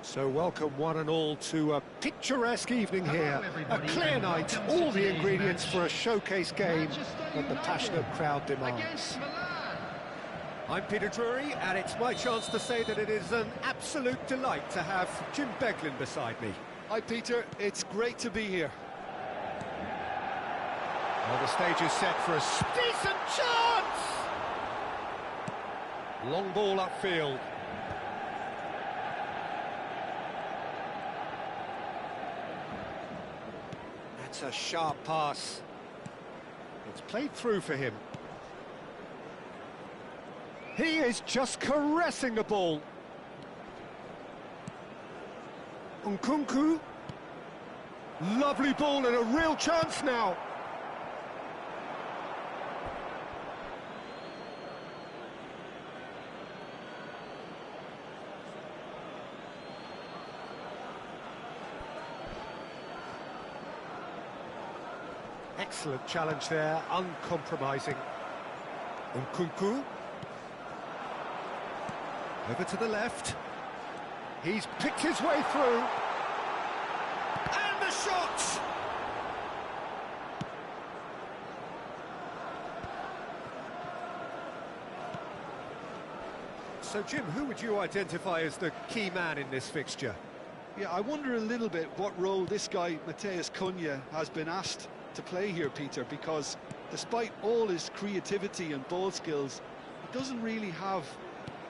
So welcome one and all to a picturesque evening here, a clear night, all the ingredients for a showcase game that the passionate crowd demands. I'm Peter Drury, and it's my chance to say that it is an absolute delight to have Jim Beglin beside me. Hi Peter, it's great to be here. Well, the stage is set for a decent chance! Long ball upfield. That's a sharp pass. It's played through for him. He is just caressing the ball. Nkunku. Lovely ball and a real chance now. Excellent challenge there, uncompromising. Nkunku. Over to the left. He's picked his way through. And the shot! So, Jim, who would you identify as the key man in this fixture? Yeah, I wonder a little bit what role this guy, Matheus Cunha, has been asked to play here, Peter, because despite all his creativity and ball skills, he doesn't really have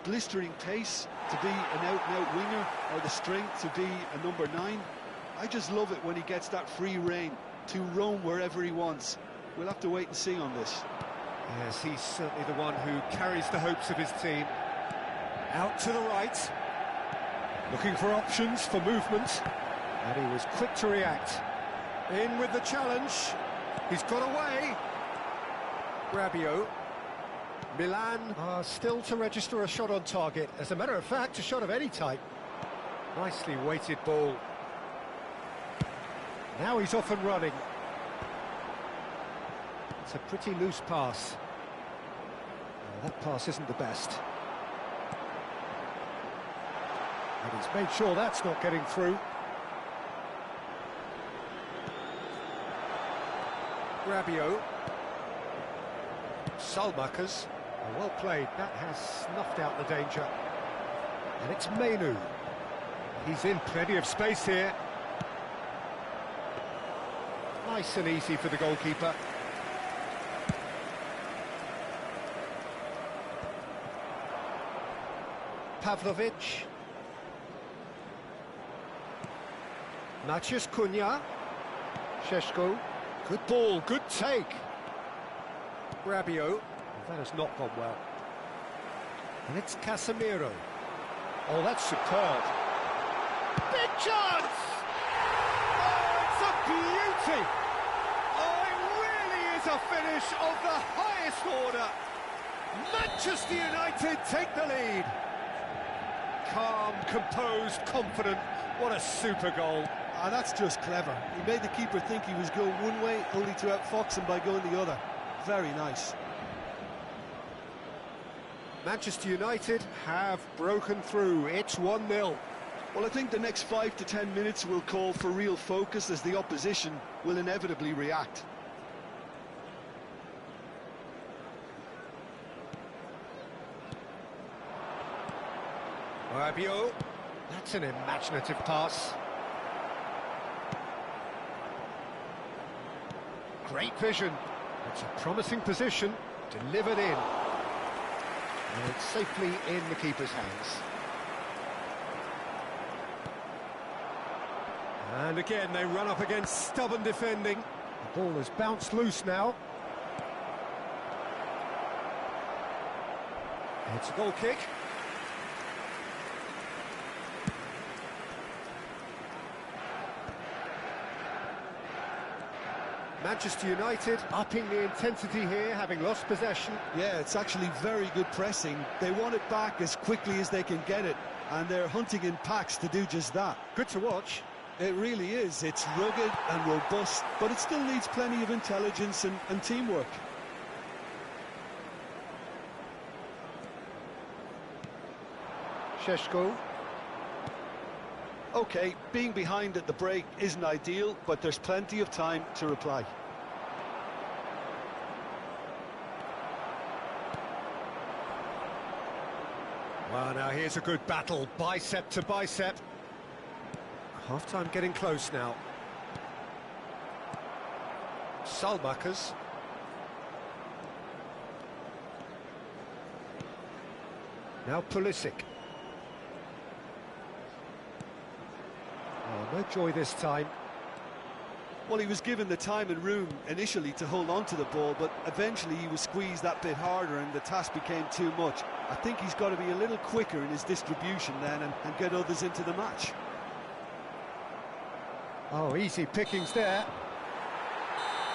blistering pace to be an out-and-out winger, or the strength to be a number 9. I just love it when he gets that free rein to roam wherever he wants. We'll have to wait and see on this. Yes, he's certainly the one who carries the hopes of his team. Out to the right, looking for options for movement, and he was quick to react. In with the challenge, he's got away. Rabiot. Milan are still to register a shot on target. As a matter of fact, a shot of any type. Nicely weighted ball. Now he's off and running. It's a pretty loose pass. Well, that pass isn't the best. And he's made sure that's not getting through. Rabiot. Salmakas. Well played, that has snuffed out the danger. And it's Menu. He's in plenty of space here. Nice and easy for the goalkeeper. Pavlovic. Matheus Cunha. Šeško. Good ball, good take. Rabiot. That has not gone well. And it's Casemiro. Oh, that's superb. Big chance! Oh, it's a beauty! Oh, it really is a finish of the highest order. Manchester United take the lead. Calm, composed, confident. What a super goal. Ah, that's just clever. He made the keeper think he was going one way, only to outfox him by going the other. Very nice. Manchester United have broken through. It's 1-0. Well, I think the next 5 to 10 minutes will call for real focus, as the opposition will inevitably react. Rabiot. That's an imaginative pass. Great vision. It's a promising position. Delivered in. And it's safely in the keeper's hands. And again, they run up against stubborn defending. The ball has bounced loose now. It's a goal kick. Manchester United upping the intensity here, having lost possession. Yeah, it's actually very good pressing. They want it back as quickly as they can get it, and they're hunting in packs to do just that. Good to watch. It really is. It's rugged and robust, but it still needs plenty of intelligence and teamwork. Šeško. OK, being behind at the break isn't ideal, but there's plenty of time to reply. Well, now here's a good battle, bicep to bicep. Half-time getting close now. Salmakas. Now Pulisic. Oh, no joy this time. Well, he was given the time and room initially to hold on to the ball, but eventually he was squeezed that bit harder and the task became too much. I think he's got to be a little quicker in his distribution then and get others into the match. Oh, easy pickings there.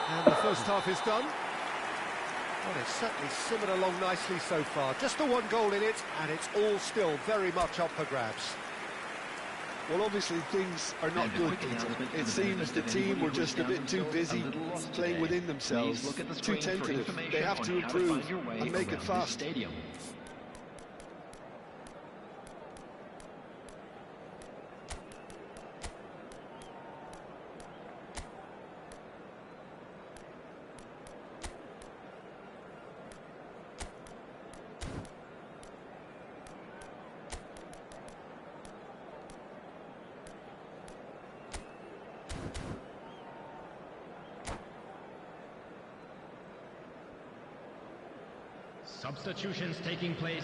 And the first half is done. Well, it's certainly simmered along nicely so far. Just the one goal in it, and it's all still very much up for grabs. Well, obviously things are not good, Peter. It seems the team were just a bit too busy playing within themselves, too tentative. They have to improve and make it fast. Substitutions taking place.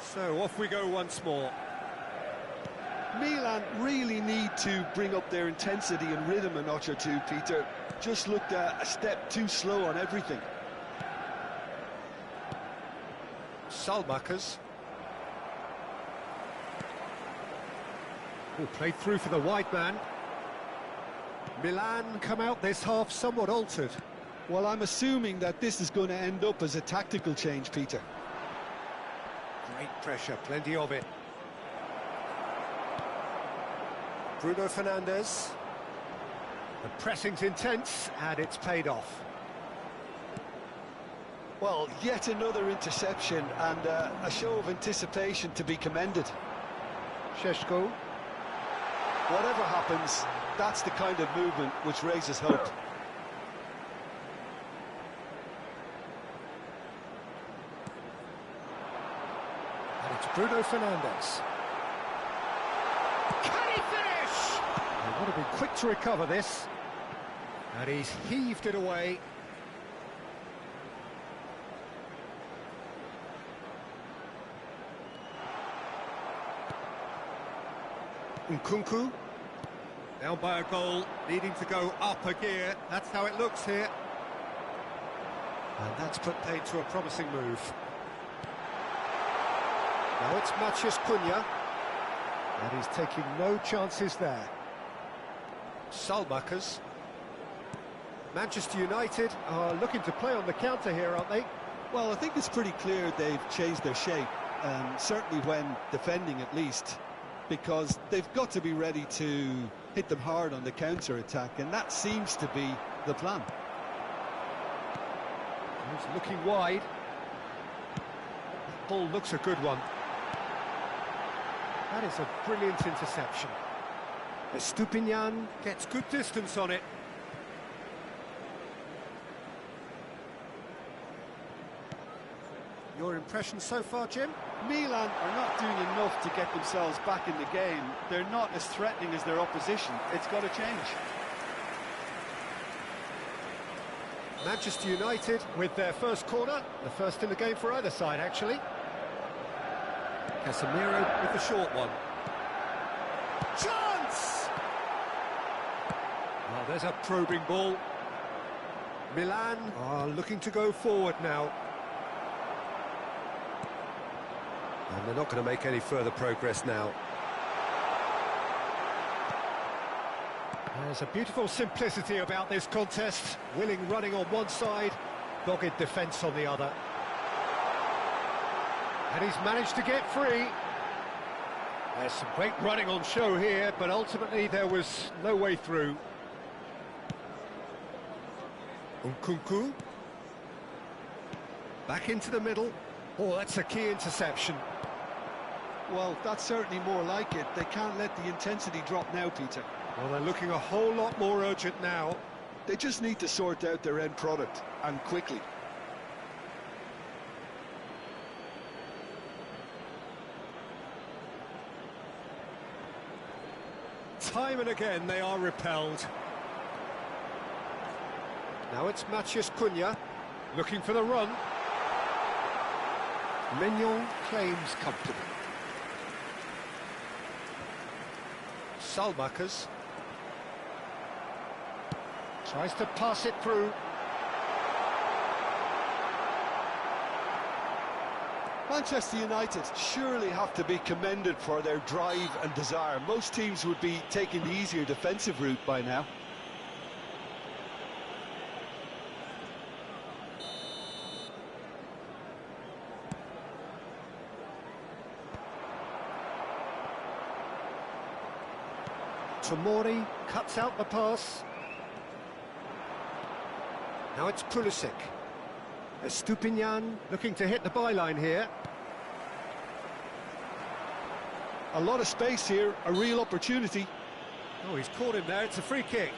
So off we go once more. Milan really need to bring up their intensity and rhythm a notch or two, Peter. Just looked a step too slow on everything. Salmakas. Oh, played through for the wide man. Milan come out this half somewhat altered. Well, I'm assuming that this is going to end up as a tactical change, Peter. Great pressure, plenty of it. Bruno Fernandes. The pressing's intense, and it's paid off. Well, yet another interception, and a show of anticipation to be commended. Šeško. Whatever happens, that's the kind of movement which raises hope. And it's Bruno Fernandes. Can he finish? They want to be quick to recover this. And he's heaved it away. Nkunku. Down by a goal, needing to go up a gear. That's how it looks here. And that's put paid to a promising move. Now it's Matheus Cunha. And he's taking no chances there. Salmakas. Manchester United are looking to play on the counter here, aren't they? Well, I think it's pretty clear they've changed their shape, certainly when defending at least, because they've got to be ready to hit them hard on the counter-attack, and that seems to be the plan. He's looking wide. That ball looks a good one. That is a brilliant interception. Estupinian gets good distance on it. Your impression so far, Jim? Milan are not doing enough to get themselves back in the game. They're not as threatening as their opposition. It's got to change. Manchester United with their first corner, the first in the game for either side, actually. Casemiro with the short one. Chance! Oh, there's a probing ball. Milan are looking to go forward now. And they're not going to make any further progress now. There's a beautiful simplicity about this contest. Willing running on one side, dogged defence on the other. And he's managed to get free. There's some great running on show here, but ultimately there was no way through. Nkunku. Back into the middle. Oh, that's a key interception. Well, that's certainly more like it. They can't let the intensity drop now, Peter. Well, they're looking a whole lot more urgent now. They just need to sort out their end product, and quickly. Time and again they are repelled. Now it's Matheus Cunha, looking for the run. Mignon claims comfortable. Salmakers tries to pass it through. Manchester United surely have to be commended for their drive and desire. Most teams would be taking the easier defensive route by now. Tomori cuts out the pass. Now it's Pulisic. Estupinian looking to hit the byline here. A lot of space here, a real opportunity. Oh, he's caught him there, it's a free kick.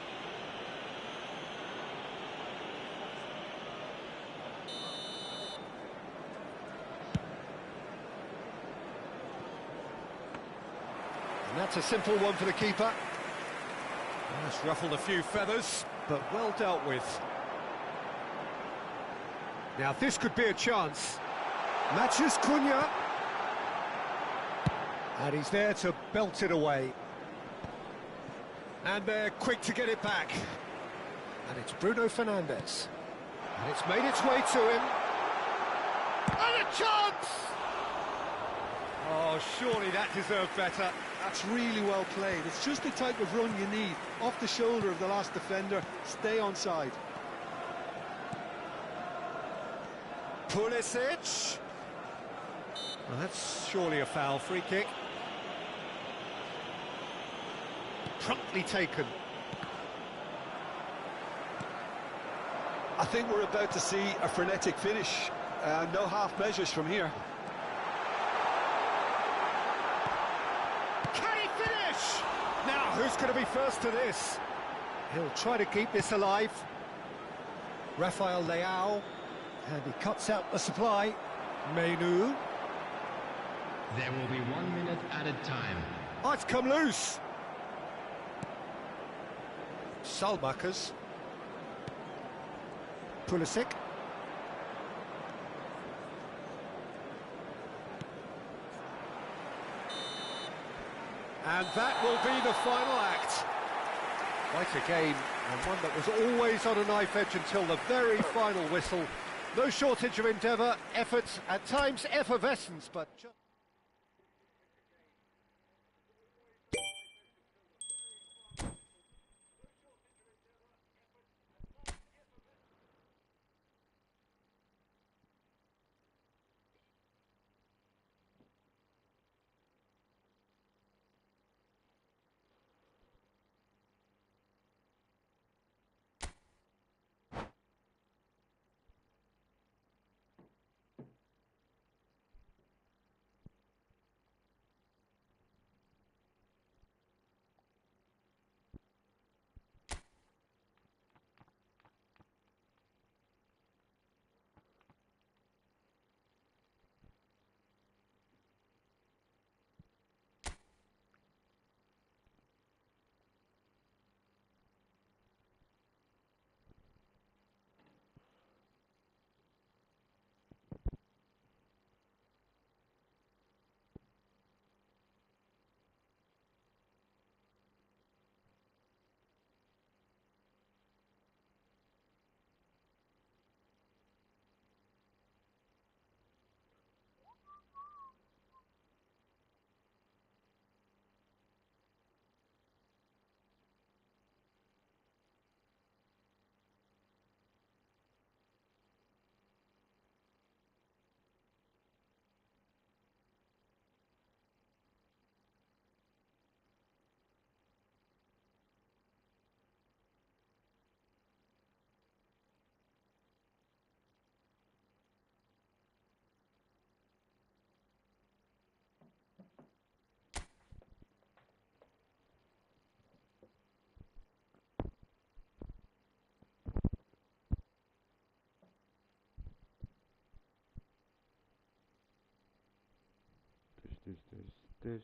And that's a simple one for the keeper. That's ruffled a few feathers, but well dealt with. Now this could be a chance. Matheus Cunha. And he's there to belt it away. And they're quick to get it back. And it's Bruno Fernandes. And it's made its way to him. And a chance! Oh, surely that deserved better. That's really well played. It's just the type of run you need. Off the shoulder of the last defender, stay onside. Pulisic. Well, that's surely a foul. Free kick. Promptly taken. I think we're about to see a frenetic finish. No half measures from here. Can he finish? Now, who's going to be first to this? He'll try to keep this alive. Rafael Leao. And he cuts out the supply. Menu. There will be 1 minute added time. Oh, it's come loose. Salmakers. Pulisic. And that will be the final act. Quite a game, and one that was always on a knife edge until the very final whistle. No shortage of endeavour, effort, at times effervescence, but just... Tes.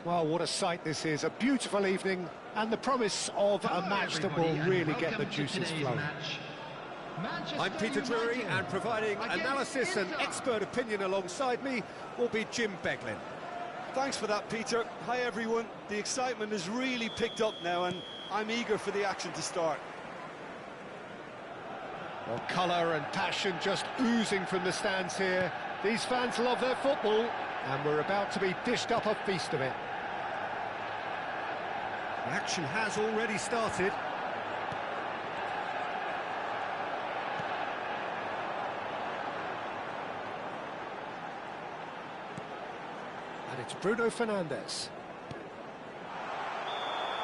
Well, what a sight this is. A beautiful evening and the promise of a match that will really get the juices flowing. I'm Peter Drury, and providing analysis and expert opinion alongside me will be Jim Beglin. Thanks for that, Peter. Hi, everyone. The excitement has really picked up now, and I'm eager for the action to start. Well, colour and passion just oozing from the stands here. These fans love their football, and we're about to be dished up a feast of it. The action has already started. And it's Bruno Fernandes.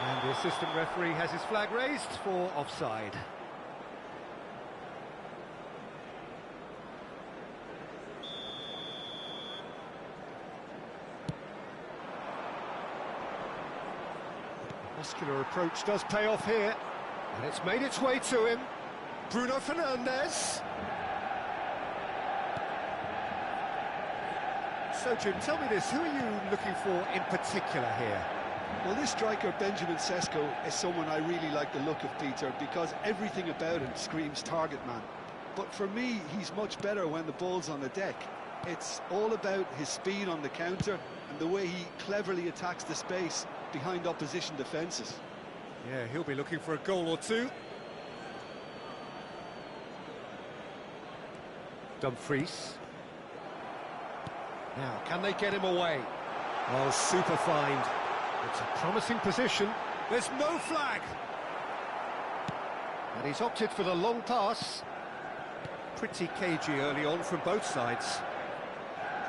And the assistant referee has his flag raised for offside. Muscular approach does pay off here, and it's made its way to him. Bruno Fernandes. So, Jim, tell me this, who are you looking for in particular here? Well, this striker, Benjamin Sesko, is someone I really like the look of, Peter, because everything about him screams target man. But for me, he's much better when the ball's on the deck. It's all about his speed on the counter and the way he cleverly attacks the space behind opposition defences. Yeah, he'll be looking for a goal or two. Dumfries. Now, can they get him away? Oh, super find. It's a promising position. There's no flag. And he's opted for the long pass. Pretty cagey early on from both sides.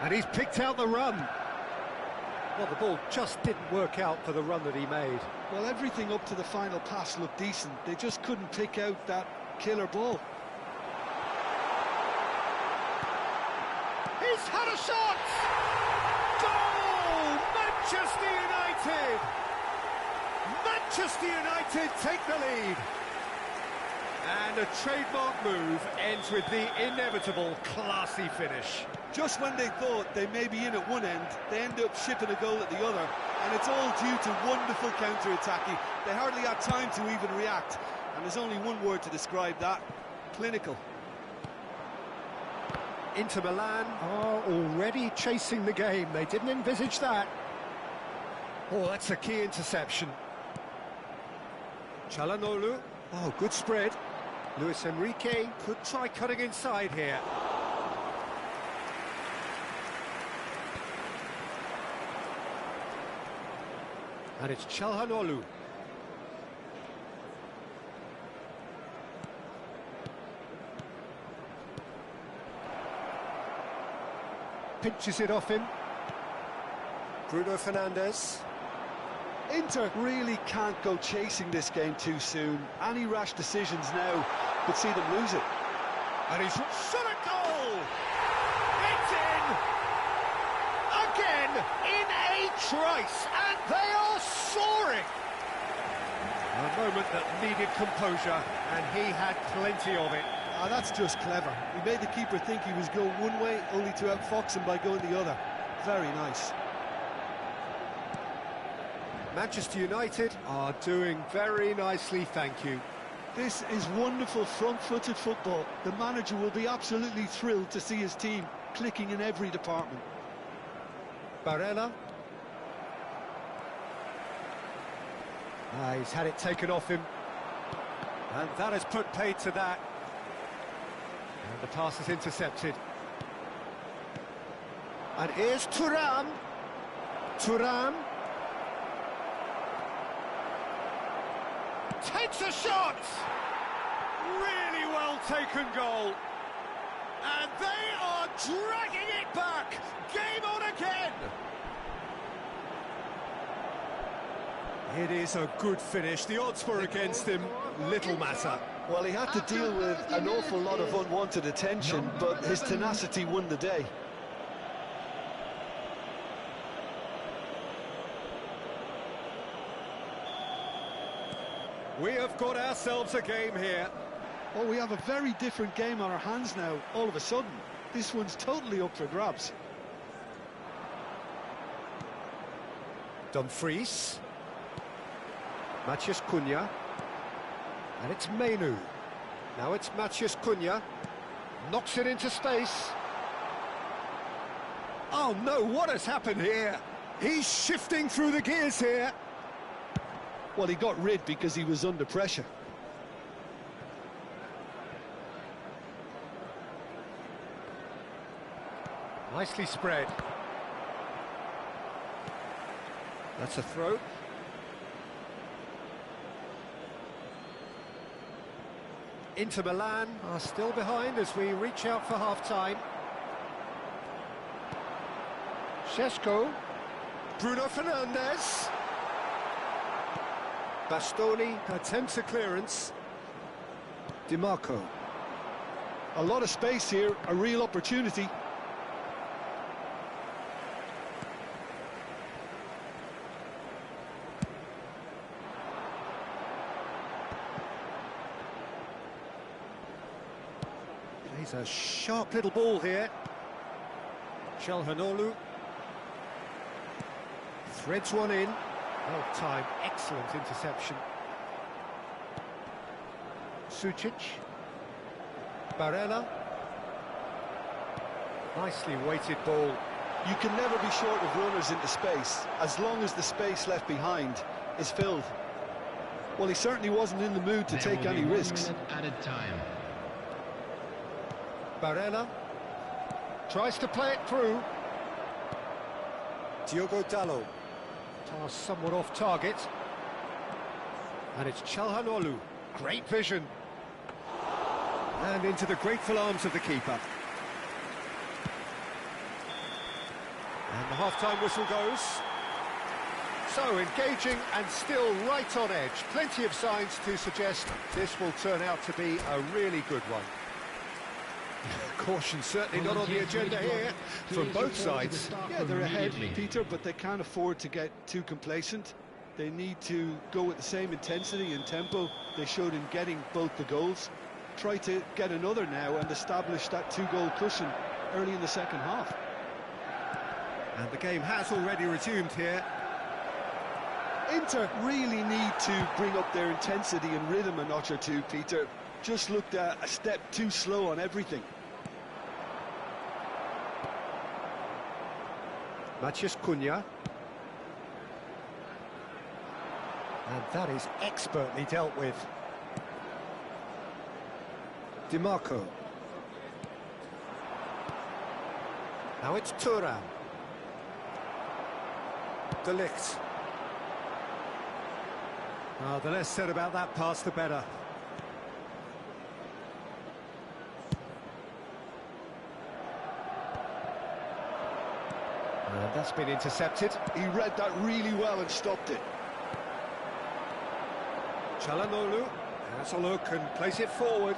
And he's picked out the run. Well, the ball just didn't work out for the run that he made. Well, everything up to the final pass looked decent. They just couldn't pick out that killer ball. He's had a shot! Goal! Manchester United! Manchester United take the lead. And a trademark move ends with the inevitable classy finish. Just when they thought they may be in at one end, they end up shipping a goal at the other, and it's all due to wonderful counter-attacking. They hardly had time to even react, and there's only one word to describe that: clinical. Inter Milan are already chasing the game. They didn't envisage that. Oh, that's a key interception. Çalhanoğlu. Oh, good spread. Luis Enrique could try cutting inside here. And it's Çalhanoğlu. Pinches it off him. Bruno Fernandes. Inter really can't go chasing this game too soon. Any rash decisions now could see them lose it. And he's shot a goal! It's in! Again, in a trice, and they are soaring! A moment that needed composure, and he had plenty of it. Ah, that's just clever. He made the keeper think he was going one way, only to outfox him by going the other. Very nice. Manchester United are doing very nicely, thank you. This is wonderful front-footed football. The manager will be absolutely thrilled to see his team clicking in every department. Barella. He's had it taken off him. And that has put paid to that. And the pass is intercepted. And here's Thuram. Thuram. Takes a shot! Really well taken goal. And they are dragging it back. Game on again. It is a good finish. The odds were against him. Little matter. Well, he had to deal with an awful lot of unwanted attention, but his tenacity won the day. We have got ourselves a game here. Oh, we have a very different game on our hands now, all of a sudden. This one's totally up for grabs. Dumfries. Matheus Cunha. And it's Menu. Now it's Matheus Cunha. Knocks it into space. Oh no, what has happened here? He's shifting through the gears here. Well, he got rid because he was under pressure. Nicely spread. That's a throw. Inter Milan are still behind as we reach out for half-time. Šeško. Bruno Fernandes. Bastoni attempts a clearance. DiMarco. A lot of space here, a real opportunity. He's a sharp little ball here. Çalhanoğlu threads one in. Well timed, excellent interception. Sucic. Barella. Nicely weighted ball. You can never be short of runners into space, as long as the space left behind is filled. Well, he certainly wasn't in the mood to take any risks. At a time. Barella tries to play it through. Diogo Dalot. Pass somewhat off target. And it's Çalhanoğlu. Great vision. And into the grateful arms of the keeper. And the half-time whistle goes. So, engaging and still right on edge. Plenty of signs to suggest this will turn out to be a really good one. Caution certainly not on the agenda here from both sides. Yeah, they're ahead, Peter, but they can't afford to get too complacent. They need to go with the same intensity and tempo they showed in getting both the goals. Try to get another now and establish that two-goal cushion early in the second half. And the game has already resumed here. Inter really need to bring up their intensity and rhythm a notch or two, Peter. Just looked a step too slow on everything. Maciej Cunha. And that is expertly dealt with. DiMarco. Now it's Thuram. De Ligt. The less said about that pass, the better. And that's been intercepted. He read that really well and stopped it. Çalhanoğlu has a look and plays it forward.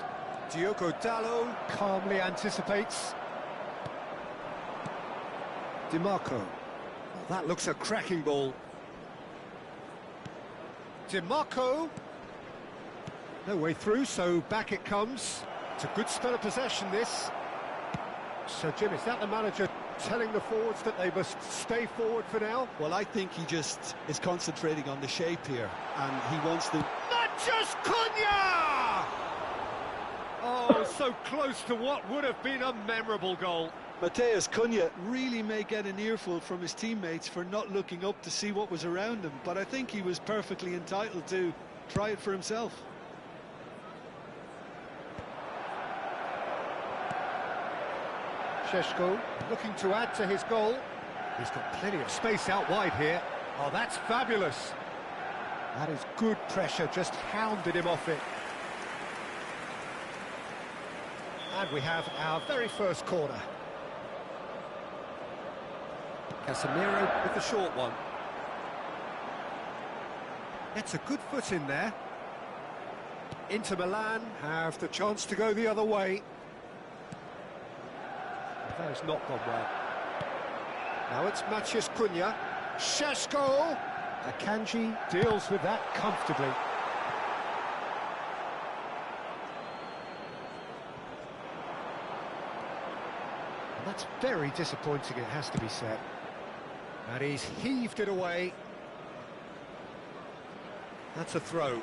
Diogo Dalot calmly anticipates. DiMarco. Well, that looks a cracking ball. DiMarco. No way through, so back it comes. It's a good spell of possession, this. So, Jim, is that the manager telling the forwards that they must stay forward for now? Well, I think he just is concentrating on the shape here, and he wants to... Maciej Cunha! Oh, so close to what would have been a memorable goal. Matheus Cunha really may get an earful from his teammates for not looking up to see what was around him, but I think he was perfectly entitled to try it for himself. Šeško looking to add to his goal. He's got plenty of space out wide here. Oh, that's fabulous. That is good pressure, just hounded him off it. And we have our very first corner. Casemiro with the short one. It's a good foot in there. Inter Milan have the chance to go the other way. That has not gone well. Now it's Maciej Cunha. Šeško! Akanji deals with that comfortably. And that's very disappointing, it has to be said. And he's heaved it away. That's a throw.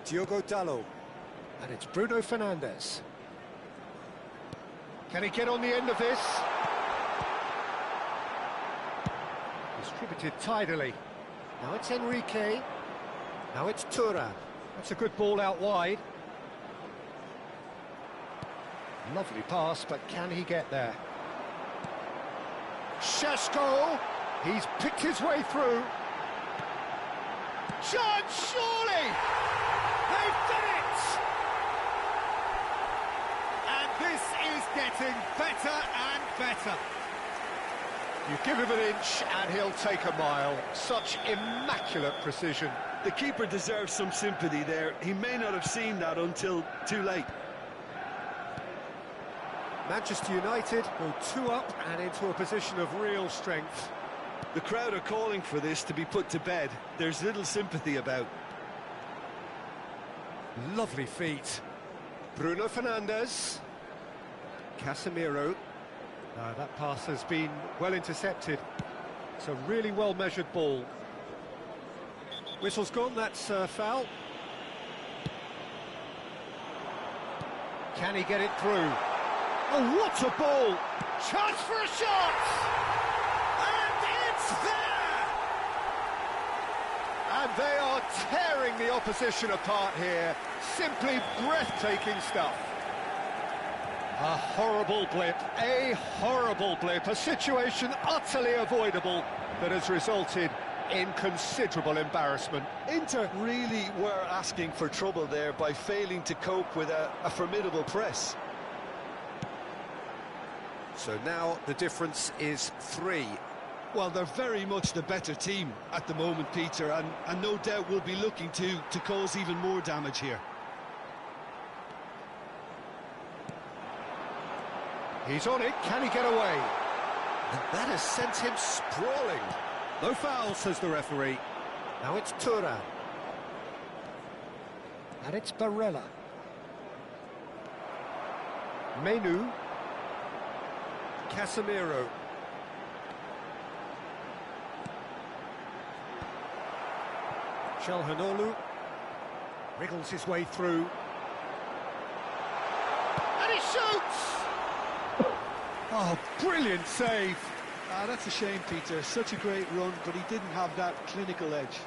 Diogo Dalot. And it's Bruno Fernandes. Can he get on the end of this? Distributed tidily. Now it's Enrique. Now it's Thuram. That's a good ball out wide. Lovely pass, but can he get there? Šeško! He's picked his way through. Chance, surely! They've done it! And this is getting better and better. You give him an inch and he'll take a mile. Such immaculate precision. The keeper deserves some sympathy there. He may not have seen that until too late. Manchester United go 2 up and into a position of real strength. The crowd are calling for this to be put to bed. There's little sympathy about. Lovely feet. Bruno Fernandes. Casemiro. That pass has been well intercepted. It's a really well-measured ball. Whistle's gone, that's a foul. Can he get it through? Oh, what a ball! Chance for a shot! And it's there! And they are tearing the opposition apart here. Simply breathtaking stuff. A horrible blip, a situation utterly avoidable that has resulted in considerable embarrassment. Inter really were asking for trouble there by failing to cope with a formidable press. So now the difference is 3. Well, they're very much the better team at the moment, Peter, and no doubt will be looking to cause even more damage here. He's on it, can he get away? And that has sent him sprawling. No foul, says the referee. Now it's Turan. And it's Barella. Menu. Casemiro. Chalhanoglu wriggles his way through. And he shoots! Oh, brilliant save! Ah, that's a shame, Peter. Such a great run, but he didn't have that clinical edge.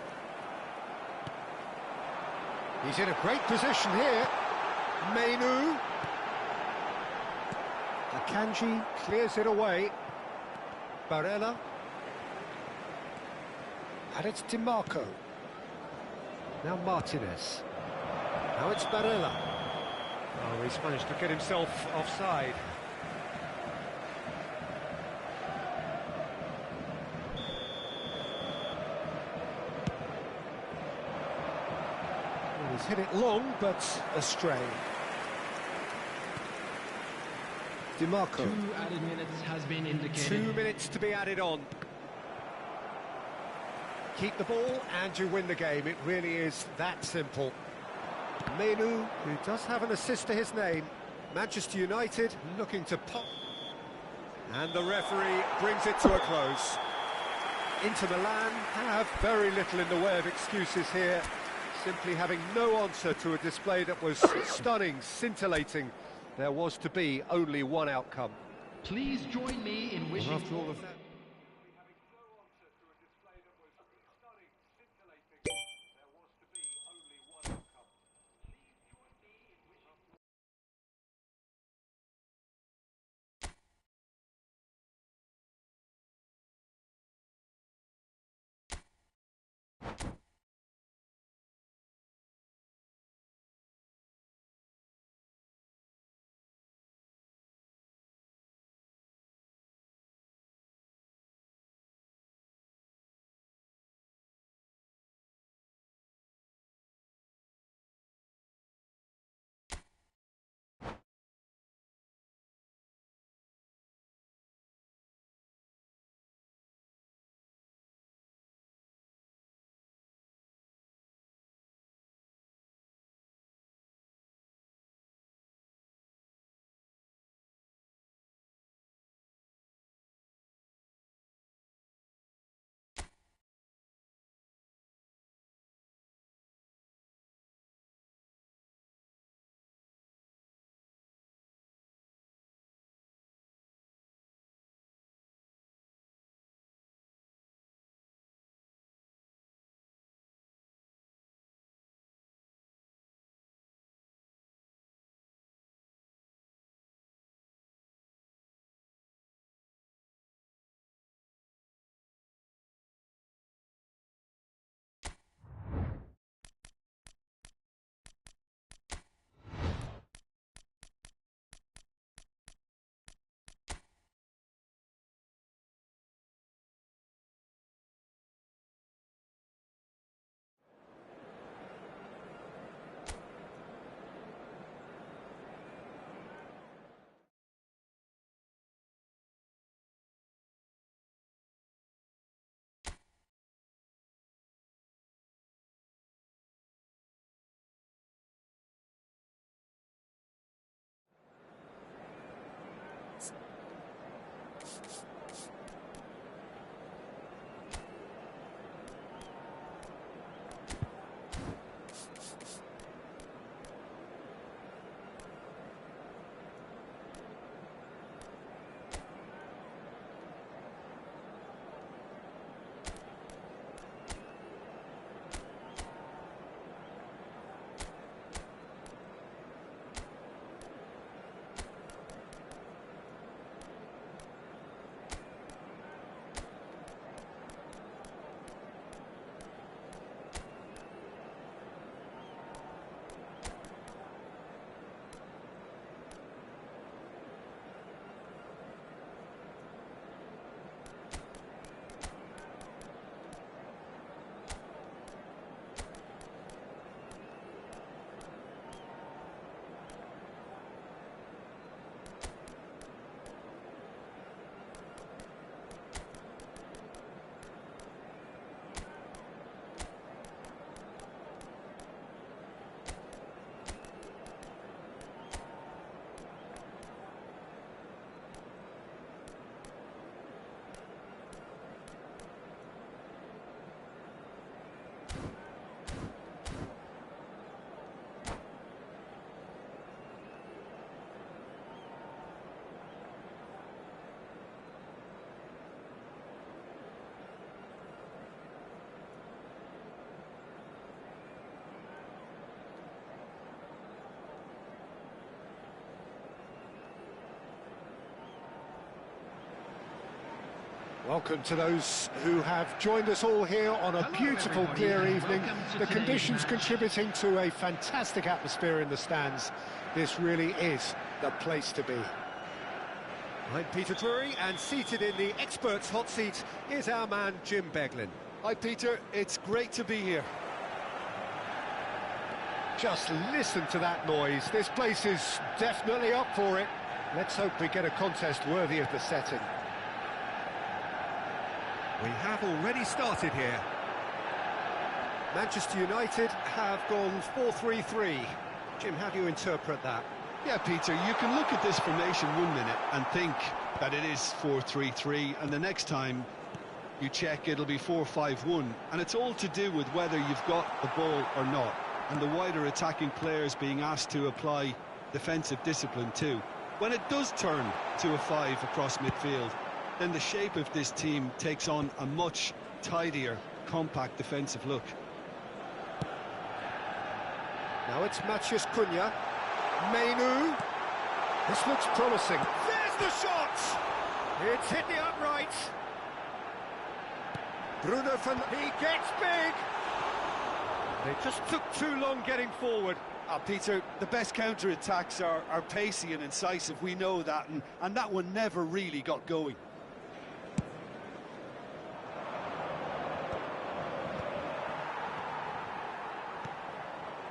He's in a great position here. Menu. Akanji clears it away. Barella. And it's DiMarco. Now Martinez. Now it's Barella. Oh, he's managed to get himself offside. Well, he's hit it long, but astray. DiMarco. 2 added minutes has been indicated. 2 minutes to be added on. Keep the ball and you win the game. It really is that simple. Menu, who does have an assist to his name. Manchester United looking to pop. And the referee brings it to a close. Inter Milan have very little in the way of excuses here. Simply having no answer to a display that was stunning, scintillating. There was to be only one outcome. Please join me in wishing. Well, after all of that. Welcome to those who have joined us all here on a beautiful, clear evening. The conditions contributing to a fantastic atmosphere in the stands. This really is the place to be. I'm Peter Drury, and seated in the experts' hot seat is our man Jim Beglin. Hi Peter, it's great to be here. Just listen to that noise. This place is definitely up for it. Let's hope we get a contest worthy of the setting. We have already started here. Manchester United have gone 4-3-3. Jim, how do you interpret that? Yeah, Peter, you can look at this formation 1 minute and think that it is 4-3-3, and the next time you check it'll be 4-5-1, and it's all to do with whether you've got the ball or not, and the wider attacking players being asked to apply defensive discipline too. When it does turn to a 5 across midfield, then the shape of this team takes on a much tidier, compact defensive look. Now it's Matheus Cunha. Mainu. This looks promising. There's the shot! It's hit the upright. Bruno he gets big! They just took too long getting forward. Peter, the best counter-attacks are pacey and incisive, we know that, and that one never really got going.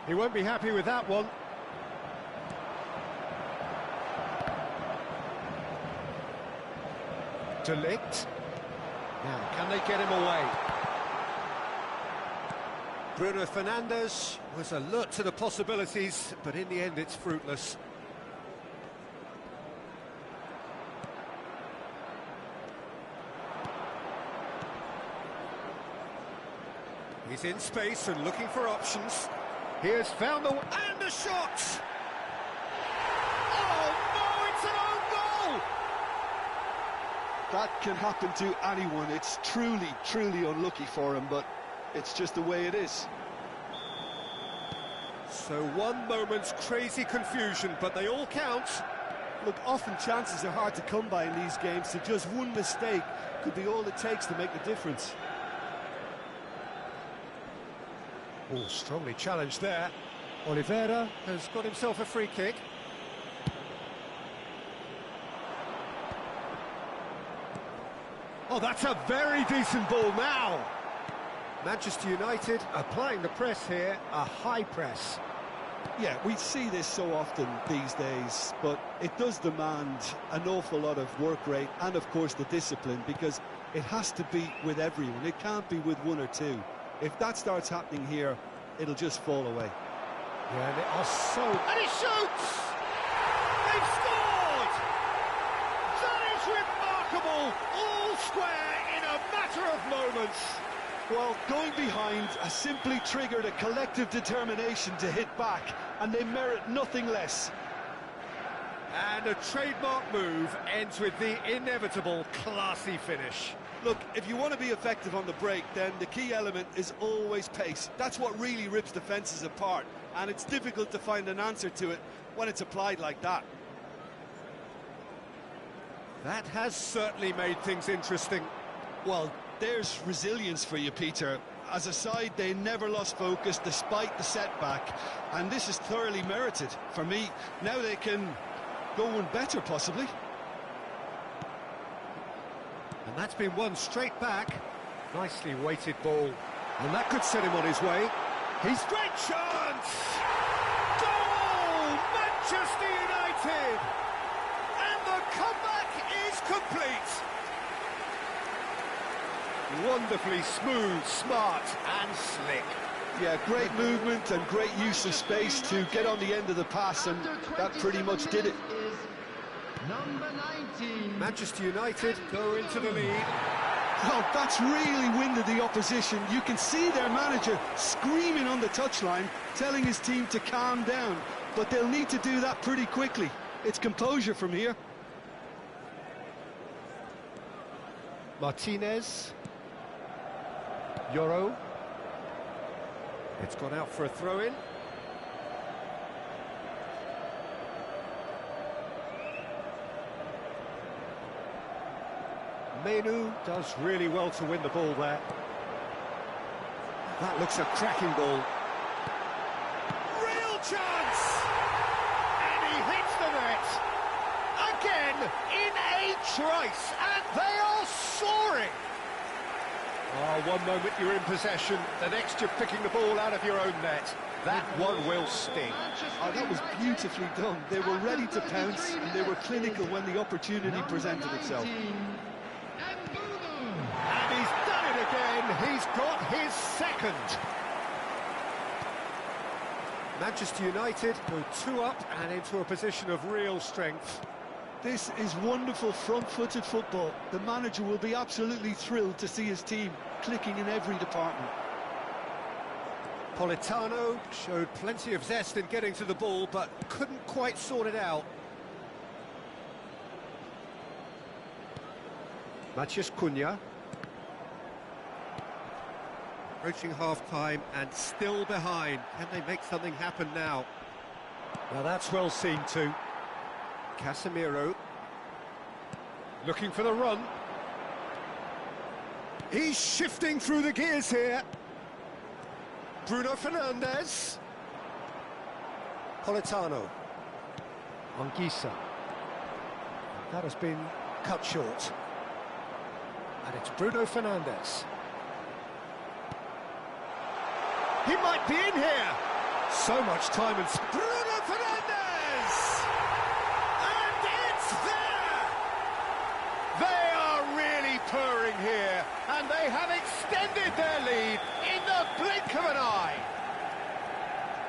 He won't be happy with that one. Delict. Now, can they get him away? Bruno Fernandes was alert to the possibilities, but in the end it's fruitless. He's in space and looking for options. He has found the... and a shot! Oh, no, it's an own goal! That can happen to anyone. It's truly, truly unlucky for him, but it's just the way it is. So 1 moment's crazy confusion, but they all count. Look, often chances are hard to come by in these games, so just one mistake could be all it takes to make the difference. Oh, strongly challenged there. Oliveira has got himself a free kick. Oh, that's a very decent ball now. Manchester United applying the press here, a high press. Yeah, we see this so often these days, but it does demand an awful lot of work rate and, of course, the discipline, because it has to be with everyone. It can't be with 1 or 2. If that starts happening here, it'll just fall away. Yeah, they are so... and he shoots! They've scored! That is remarkable! All square in a matter of moments. Well, going behind has simply triggered a collective determination to hit back, and they merit nothing less. And a trademark move ends with the inevitable classy finish. Look, if you want to be effective on the break, then the key element is always pace. That's what really rips defences apart, and it's difficult to find an answer to it when it's applied like that. That has certainly made things interesting. Well, there's resilience for you, Peter. As a side, they never lost focus despite the setback, and this is thoroughly merited for me. Now they can go one better, possibly. And that's been won straight back. Nicely weighted ball. And that could set him on his way. He's great chance! Goal! Manchester United! And the comeback is complete! Wonderfully smooth, smart and slick. Yeah, great movement and great use of space to get on the end of the pass, and that pretty much did it. Number 19. Manchester United go into the lead. Well, that's really winded the opposition. You can see their manager screaming on the touchline, telling his team to calm down, but they'll need to do that pretty quickly. It's composure from here. Martinez. Yoro. It's gone out for a throw-in. Menu does really well to win the ball there. That looks a cracking ball. Real chance! And he hits the net. Again, in a trice, and they are soaring. Oh, one moment you're in possession, the next you're picking the ball out of your own net. That one will sting. Oh, that was beautifully done. They were ready to pounce, and they were clinical when the opportunity presented itself. And he's done it again. He's got his second. Manchester United go 2 up and into a position of real strength. This is wonderful front-footed football. The manager will be absolutely thrilled to see his team clicking in every department. Politano showed plenty of zest in getting to the ball, but couldn't quite sort it out. Matheus Cunha. Approaching half-time and still behind. Can they make something happen now? Well, that's well seen too. Casemiro. Looking for the run. He's shifting through the gears here. Bruno Fernandes. Politano. Anguissa. That has been cut short. And it's Bruno Fernandes. He might be in here. So much time and Bruno Fernandes! And it's there! They are really purring here, and they have extended their lead in the blink of an eye.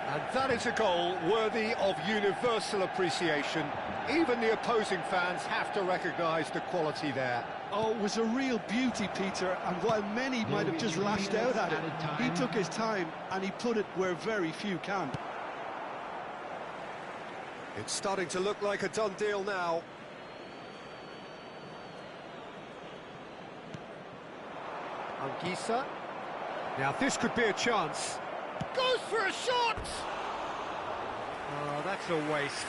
And that is a goal worthy of universal appreciation. Even the opposing fans have to recognise the quality there. Oh, it was a real beauty, Peter, and while many might have just lashed out at it, he took his time and he put it where very few can. It's starting to look like a done deal now. Anguissa. Now this could be a chance. Goes for a shot! Oh, that's a waste.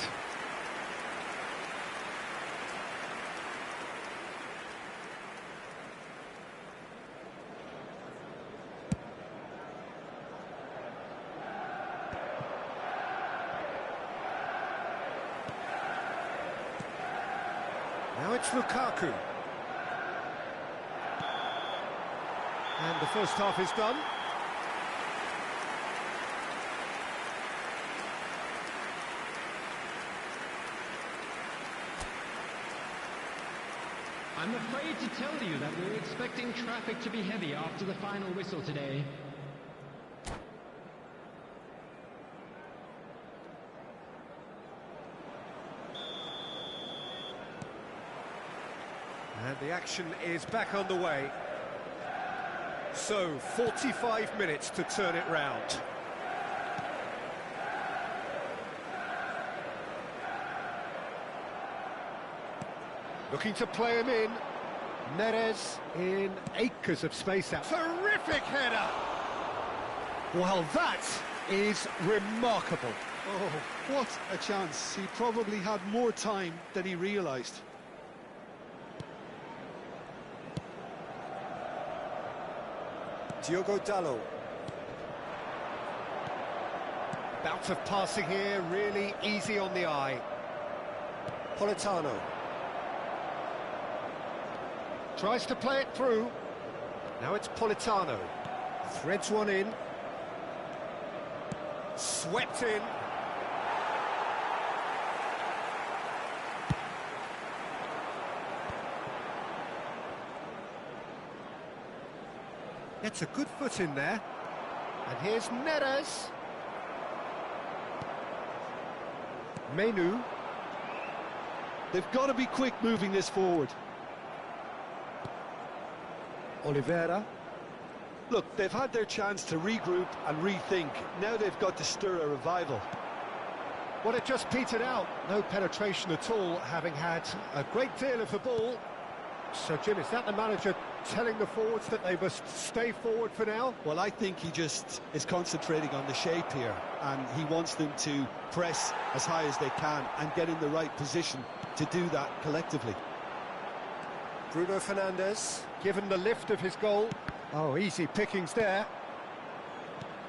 Now it's Lukaku. And the first half is done. I'm afraid to tell you that we're expecting traffic to be heavy after the final whistle today. And the action is back underway. So, 45 minutes to turn it round. Looking to play him in. Neres in acres of space out. Terrific header! Well, that is remarkable. Oh, what a chance. He probably had more time than he realised. Diogo Dalot. Bout of passing here, really easy on the eye. Politano. Tries to play it through. Now it's Politano. Threads one in. Swept in. Gets a good foot in there. And here's Neres. Menu. They've got to be quick moving this forward. Oliveira. Look, they've had their chance to regroup and rethink. Now they've got to stir a revival. Well, it just petered out. No penetration at all, having had a great deal of the ball. So, Jim, is that the manager telling the forwards that they must stay forward for now? Well, I think he just is concentrating on the shape here, and he wants them to press as high as they can and get in the right position to do that collectively. Bruno Fernandes, given the lift of his goal. Oh, easy pickings there.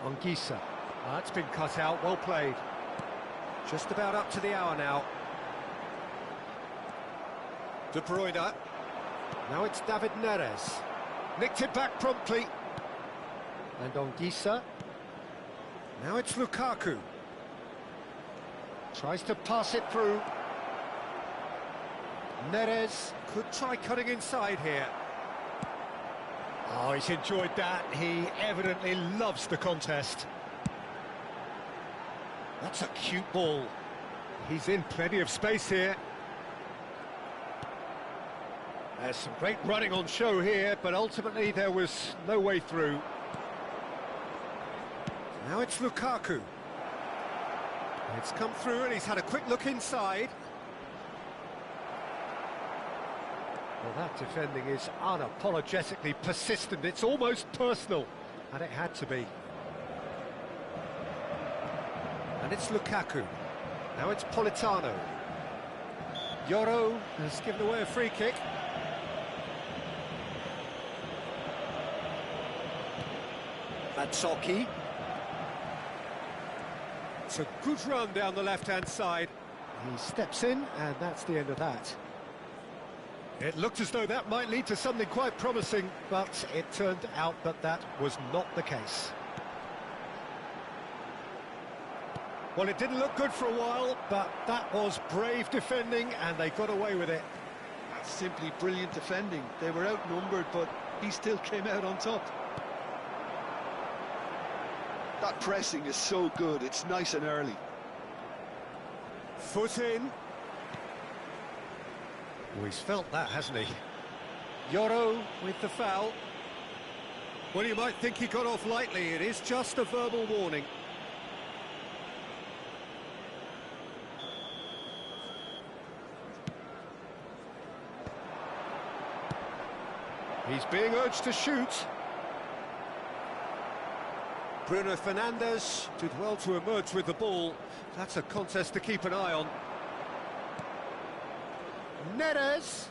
Anguissa. That's been cut out, well played. Just about up to the hour now. De Bruyne. Now it's David Neres. Nicked it back promptly. And Anguissa. Now it's Lukaku. Tries to pass it through. Neres could try cutting inside here. Oh, he's enjoyed that. He evidently loves the contest. That's a cute ball. He's in plenty of space here. There's some great running on show here, but ultimately there was no way through. Now it's Lukaku. It's come through and he's had a quick look inside. Well, that defending is unapologetically persistent. It's almost personal, and it had to be. And it's Lukaku. Now it's Politano. Yoro has given away a free kick. Matsoki. It's a good run down the left-hand side. He steps in, and that's the end of that. It looked as though that might lead to something quite promising, but it turned out that that was not the case. Well, it didn't look good for a while, but that was brave defending, and they got away with it. That's simply brilliant defending. They were outnumbered, but he still came out on top. That pressing is so good, it's nice and early. Foot in. Oh, he's felt that, hasn't he? Yoro with the foul. Well, you might think he got off lightly. It is just a verbal warning. He's being urged to shoot. Bruno Fernandes did well to emerge with the ball. That's a contest to keep an eye on. Neres.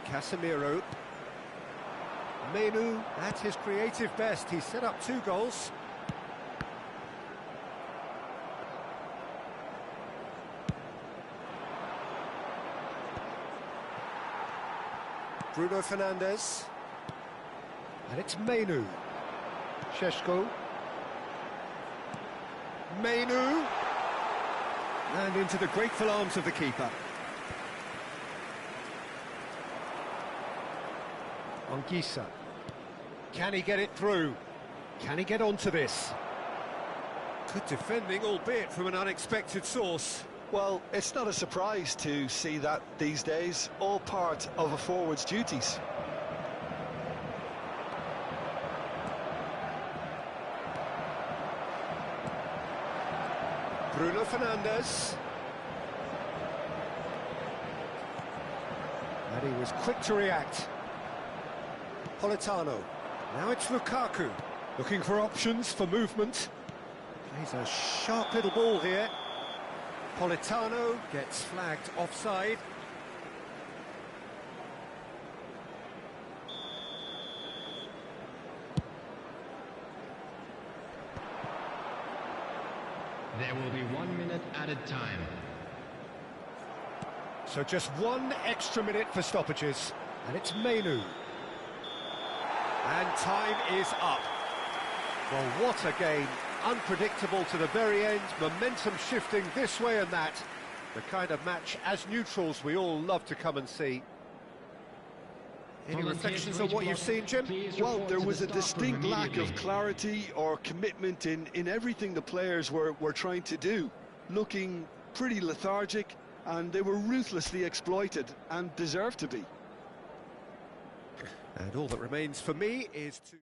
Casemiro. Menu at his creative best. He set up 2 goals. Bruno Fernandes. And it's Menu. Šeško. Menu. And into the grateful arms of the keeper. Anguissa. Can he get it through? Can he get onto this? Good defending, albeit from an unexpected source. Well, it's not a surprise to see that these days, all part of a forward's duties. Bruno Fernandes. And he was quick to react. Politano. Now it's Lukaku. Looking for options for movement. Plays a sharp little ball here. Politano gets flagged offside. There will be 1 minute added time. So just 1 extra minute for stoppages. And it's Menu. And time is up. Well, what a game. Unpredictable to the very end, momentum shifting this way and that. The kind of match, as neutrals, we all love to come and see. Any reflections on what you've seen, Jim? Well, there was a distinct lack of clarity or commitment in everything the players were trying to do. Looking pretty lethargic, and they were ruthlessly exploited, and deserved to be. And all that remains for me is to...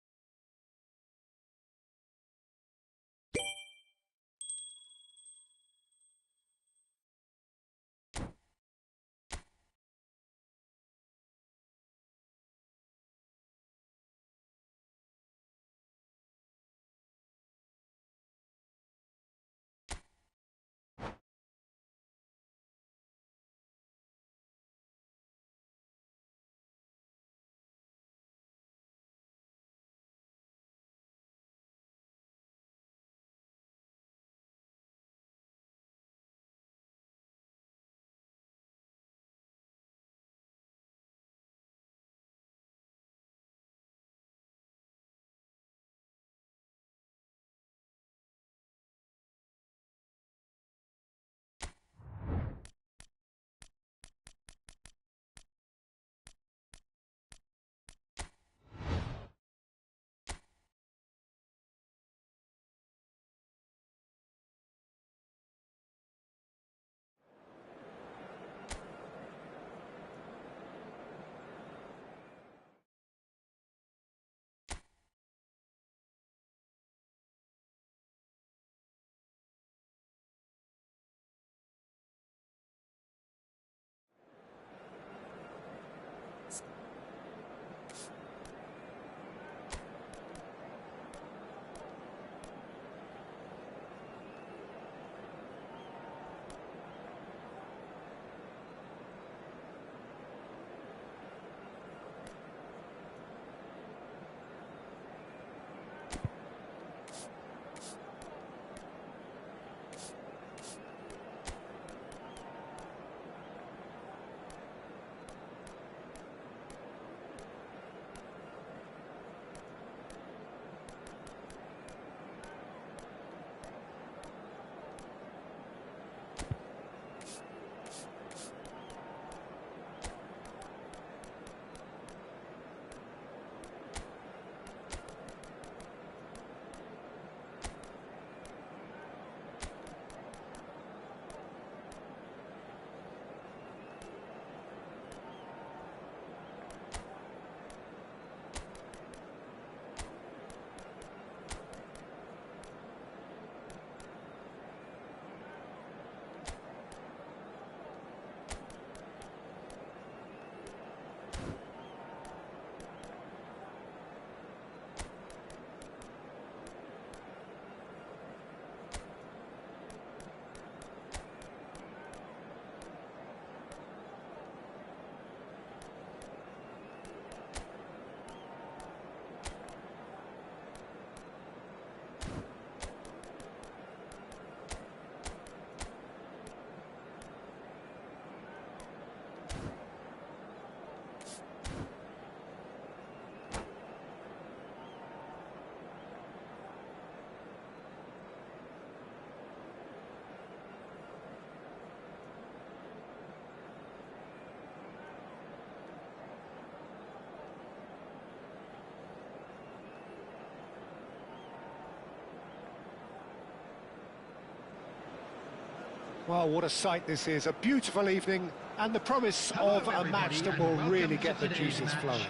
Well, what a sight this is. A beautiful evening and the promise of a match that will really get the juices flowing.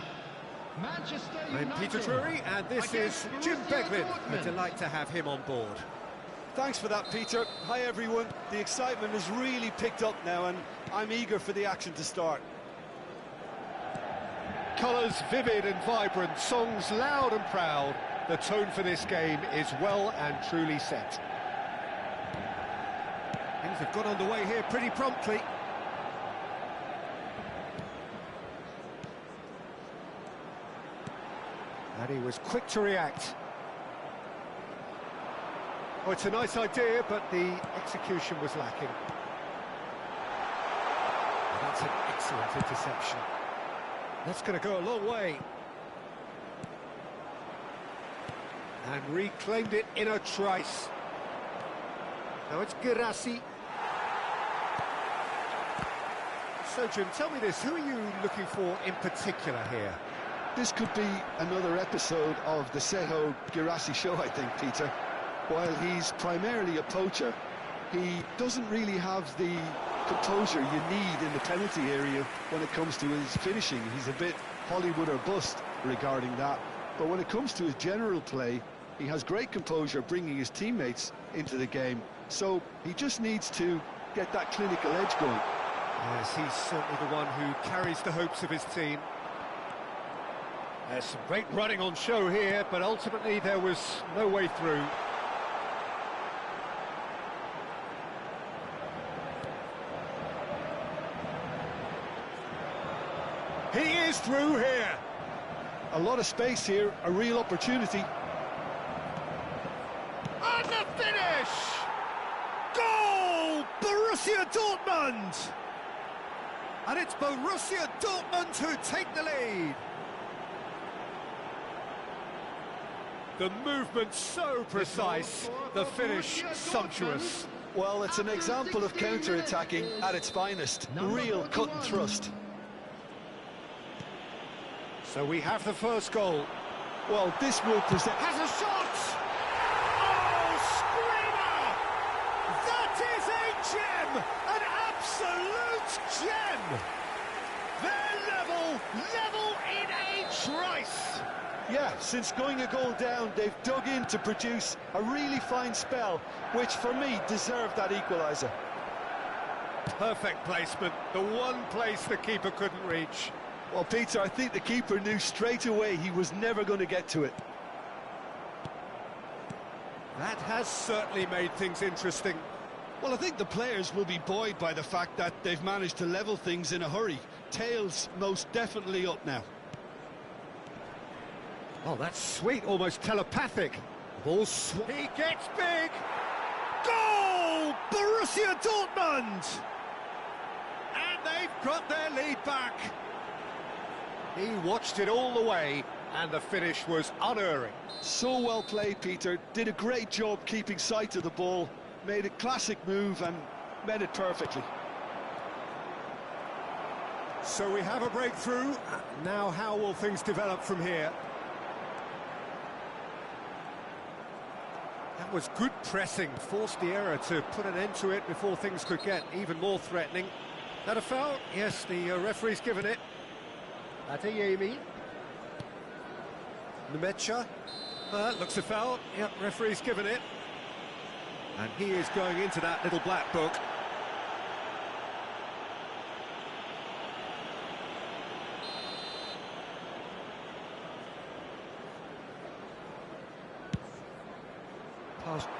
I'm Peter Drury, and this is Jim Beglin. A delight to have him on board. Thanks for that, Peter. Hi, everyone. The excitement has really picked up now, and I'm eager for the action to start. Colours vivid and vibrant, songs loud and proud. The tone for this game is well and truly set. Things have got underway here pretty promptly. And he was quick to react. Oh, it's a nice idea, but the execution was lacking. And that's an excellent interception. That's going to go a long way. And reclaimed it in a trice. Now it's Girassi. So, Jim, tell me this, who are you looking for in particular here? This could be another episode of the Seho Girassi show, I think, Peter. While he's primarily a poacher, he doesn't really have the composure you need in the penalty area when it comes to his finishing. He's a bit Hollywood or bust regarding that. But when it comes to his general play, he has great composure bringing his teammates into the game. So he just needs to get that clinical edge going. Yes, he's certainly the one who carries the hopes of his team. There's some great running on show here, but ultimately there was no way through. He is through here. A lot of space here, a real opportunity. And the finish! Goal! Borussia Dortmund! And it's Borussia Dortmund who take the lead. The movement so precise, the finish sumptuous. Well, it's an example of counter-attacking at its finest. Real cut and thrust. So we have the first goal. Well, this will present... Has a shot! Oh, screamer! That is a gem! An absolute gem! They're level in a trice! Yeah, since going a goal down, they've dug in to produce a really fine spell, which for me deserved that equaliser. Perfect placement, the one place the keeper couldn't reach. Well, Peter, I think the keeper knew straight away he was never going to get to it. That has certainly made things interesting. Well, I think the players will be buoyed by the fact that they've managed to level things in a hurry. Tails most definitely up now. Oh, that's sweet, almost telepathic. Ball he gets big! Goal! Borussia Dortmund! And they've got their lead back. He watched it all the way, and the finish was unerring. So well played, Peter. Did a great job keeping sight of the ball. Made a classic move and met it perfectly. So we have a breakthrough. Now how will things develop from here? That was good pressing, forced the error to put an end to it before things could get even more threatening. That a foul? Yes, the referee's given it. Adeyemi. Nmecha. Looks a foul. Yep, referee's given it. And he is going into that little black book.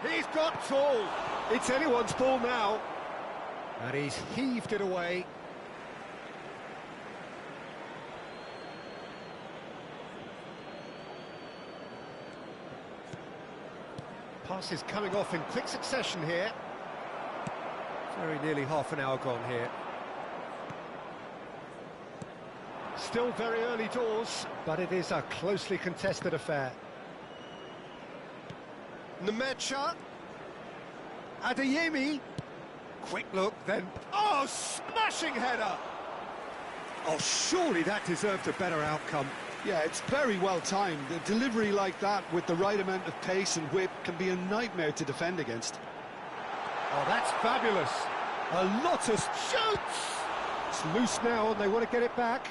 He's got tall. It's anyone's ball now. And he's heaved it away. Passes coming off in quick succession here. Very nearly half an hour gone here. Still very early doors, but it is a closely contested affair. Nmecha. Adeyemi. Quick look, then... Oh, smashing header! Oh, surely that deserved a better outcome. Yeah, it's very well timed. A delivery like that with the right amount of pace and whip can be a nightmare to defend against. Oh, that's fabulous. A lot of shoots! It's loose now and they want to get it back.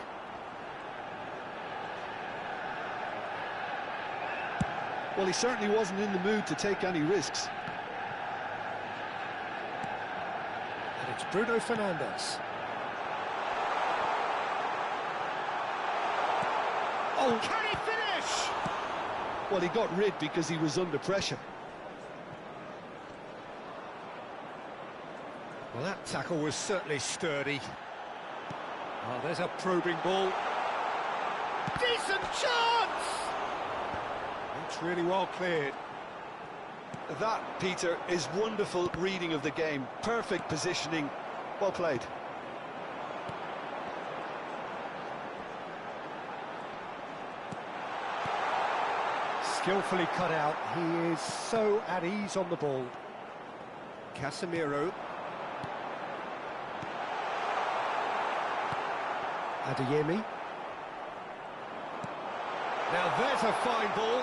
Well, he certainly wasn't in the mood to take any risks. And it's Bruno Fernandes. Oh, can he finish? Well, he got rid because he was under pressure. Well, that tackle was certainly sturdy. Oh, there's a probing ball. Decent chance! It's really well cleared. That, Peter, is wonderful reading of the game. Perfect positioning. Well played. Skillfully cut out. He is so at ease on the ball. Casemiro. Adeyemi. Now there's a fine ball.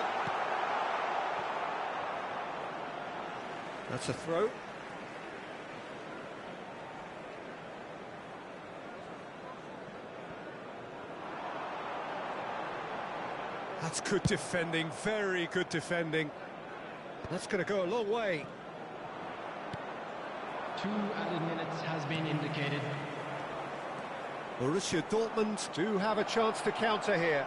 That's a throw. That's good defending, very good defending. That's going to go a long way. 2 added minutes has been indicated. Borussia Dortmund do have a chance to counter here.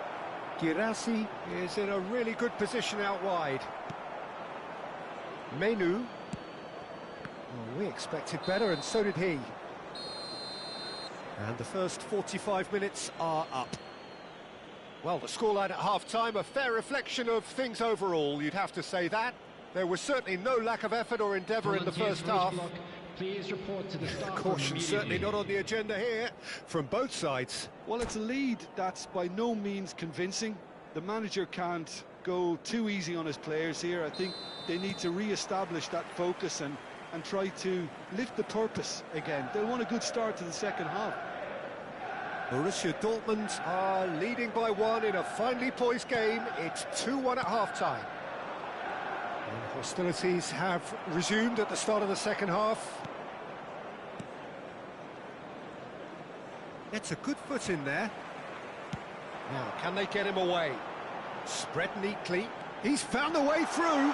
Girassi is in a really good position out wide. Menu. Well, we expected better, and so did he. And the first 45 minutes are up. Well, the scoreline at half-time, a fair reflection of things overall, you'd have to say that. There was certainly no lack of effort or endeavour in the first half. Please report to the staff. Caution certainly not on the agenda here, from both sides. Well, it's a lead that's by no means convincing. The manager can't go too easy on his players here. I think they need to re-establish that focus and try to lift the purpose again. They'll want a good start to the second half. Borussia Dortmund are leading by 1 in a finely poised game. It's 2-1 at half-time. And hostilities have resumed at the start of the second half. It's a good foot in there. Now, can they get him away? Spread neatly. He's found the way through.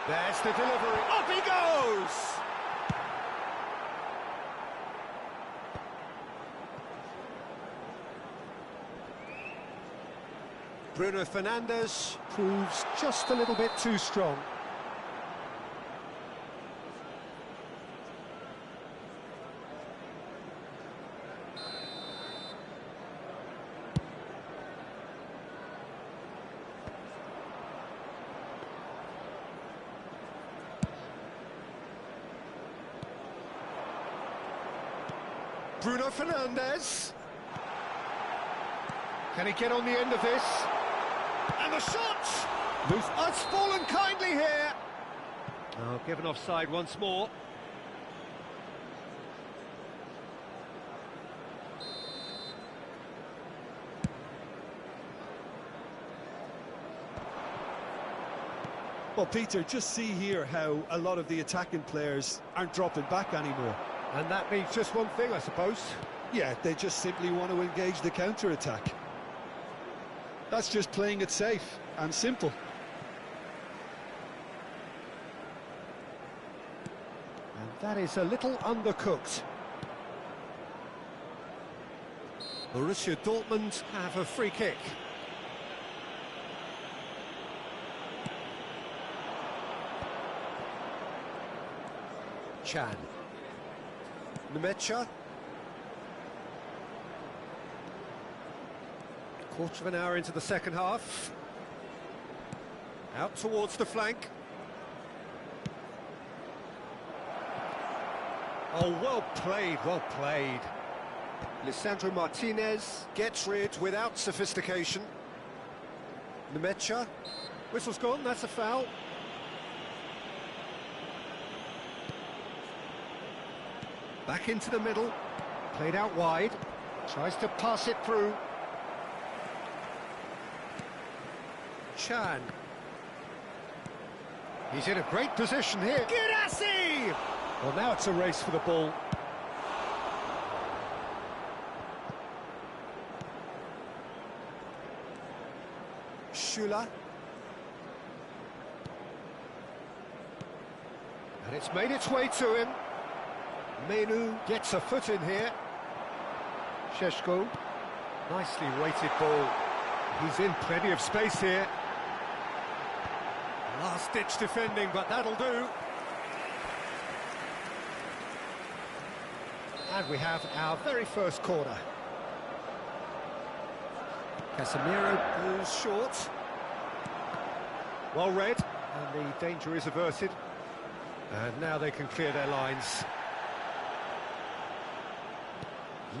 There's the delivery. Up he goes! Bruno Fernandes proves just a little bit too strong. Bruno Fernandes. Can he get on the end of this? And the shot! Oh, it's fallen kindly here. Oh, given offside once more. Well, Peter, just see here how a lot of the attacking players aren't dropping back anymore. And that means just one thing, I suppose. Yeah, they just simply want to engage the counter-attack. That's just playing it safe and simple. And that is a little undercooked. Borussia Dortmund have a free kick. Chan. Nemecha. Quarter of an hour into the second half. Out towards the flank. Oh, well played, well played. Lisandro Martinez gets rid without sophistication. Nemecha. Whistle's gone, that's a foul. Back into the middle, played out wide, tries to pass it through. Chan. He's in a great position here. Girassi! Well, now it's a race for the ball. Shula. And it's made its way to him. Menu gets a foot in here. Sheshko. Nicely weighted ball. He's in plenty of space here. Last-ditch defending, but that'll do. And we have our very first corner. Casemiro goes short. Well read, and the danger is averted. And now they can clear their lines.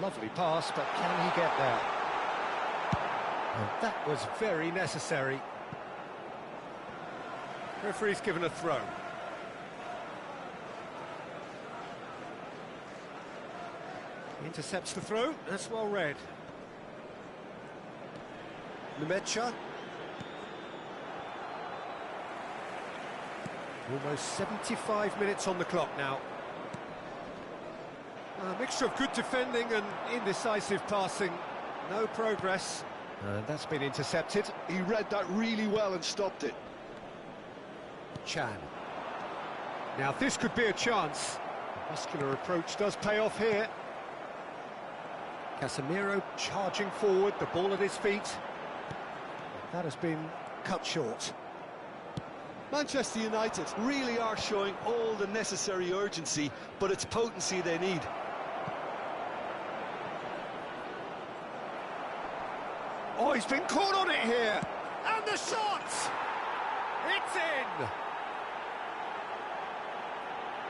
Lovely pass, but can he get there? And that was very necessary. Referee's given a throw. Intercepts the throw, that's well read. Numecha. Almost 75 minutes on the clock now. A mixture of good defending and indecisive passing. No progress. And that's been intercepted. He read that really well and stopped it. Chan. Now this could be a chance. The muscular approach does pay off here. Casemiro charging forward, the ball at his feet. That has been cut short. Manchester United really are showing all the necessary urgency, but it's potency they need. Oh, he's been caught on it here. And the shot! It's in!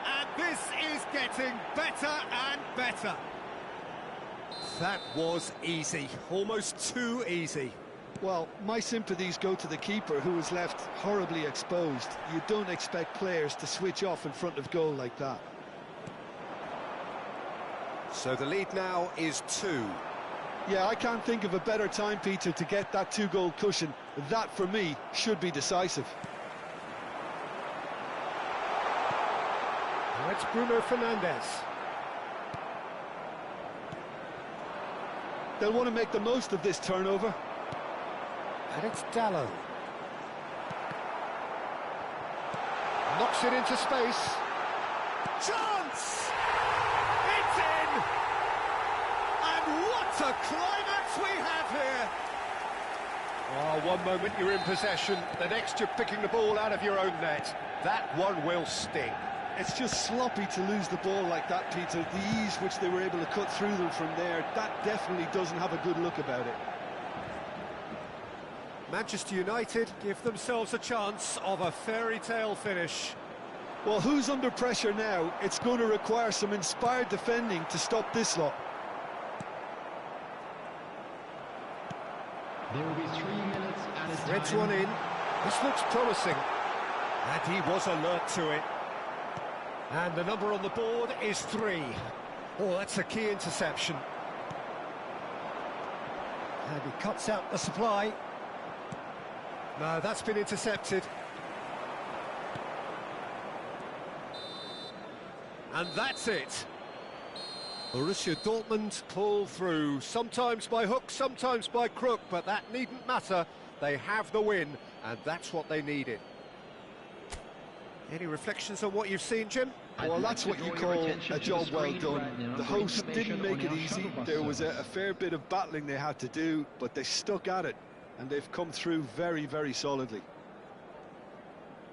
And this is getting better and better. That was easy, almost too easy. Well, my sympathies go to the keeper, who was left horribly exposed. You don't expect players to switch off in front of goal like that. So the lead now is 2. Yeah, I can't think of a better time, Peter, to get that 2-goal cushion. That, for me, should be decisive. Now it's Bruno Fernandes. They'll want to make the most of this turnover. And it's Dallo. Knocks it into space. Chance! It's in! And what a climax we have here! Oh, one moment you're in possession, the next you're picking the ball out of your own net. That one will sting. It's just sloppy to lose the ball like that, Peter. The ease which they were able to cut through them from there, that definitely doesn't have a good look about it. Manchester United give themselves a chance of a fairy tale finish. Well, who's under pressure now? It's going to require some inspired defending to stop this lot. There will be 3 minutes at a time. Threads one in. This looks promising. And he was alert to it. And the number on the board is 3. Oh, that's a key interception. And he cuts out the supply. No, that's been intercepted. And that's it. Borussia Dortmund pull through, sometimes by hook, sometimes by crook, but that needn't matter. They have the win, and that's what they needed. Any reflections on what you've seen, Jim? Well, that's what you call a job well done. The hosts didn't make it easy. There was a fair bit of battling they had to do, but they stuck at it, and they've come through very, very solidly.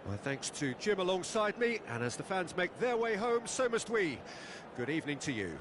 Well, thanks to Jim alongside me, and as the fans make their way home, so must we. Good evening to you.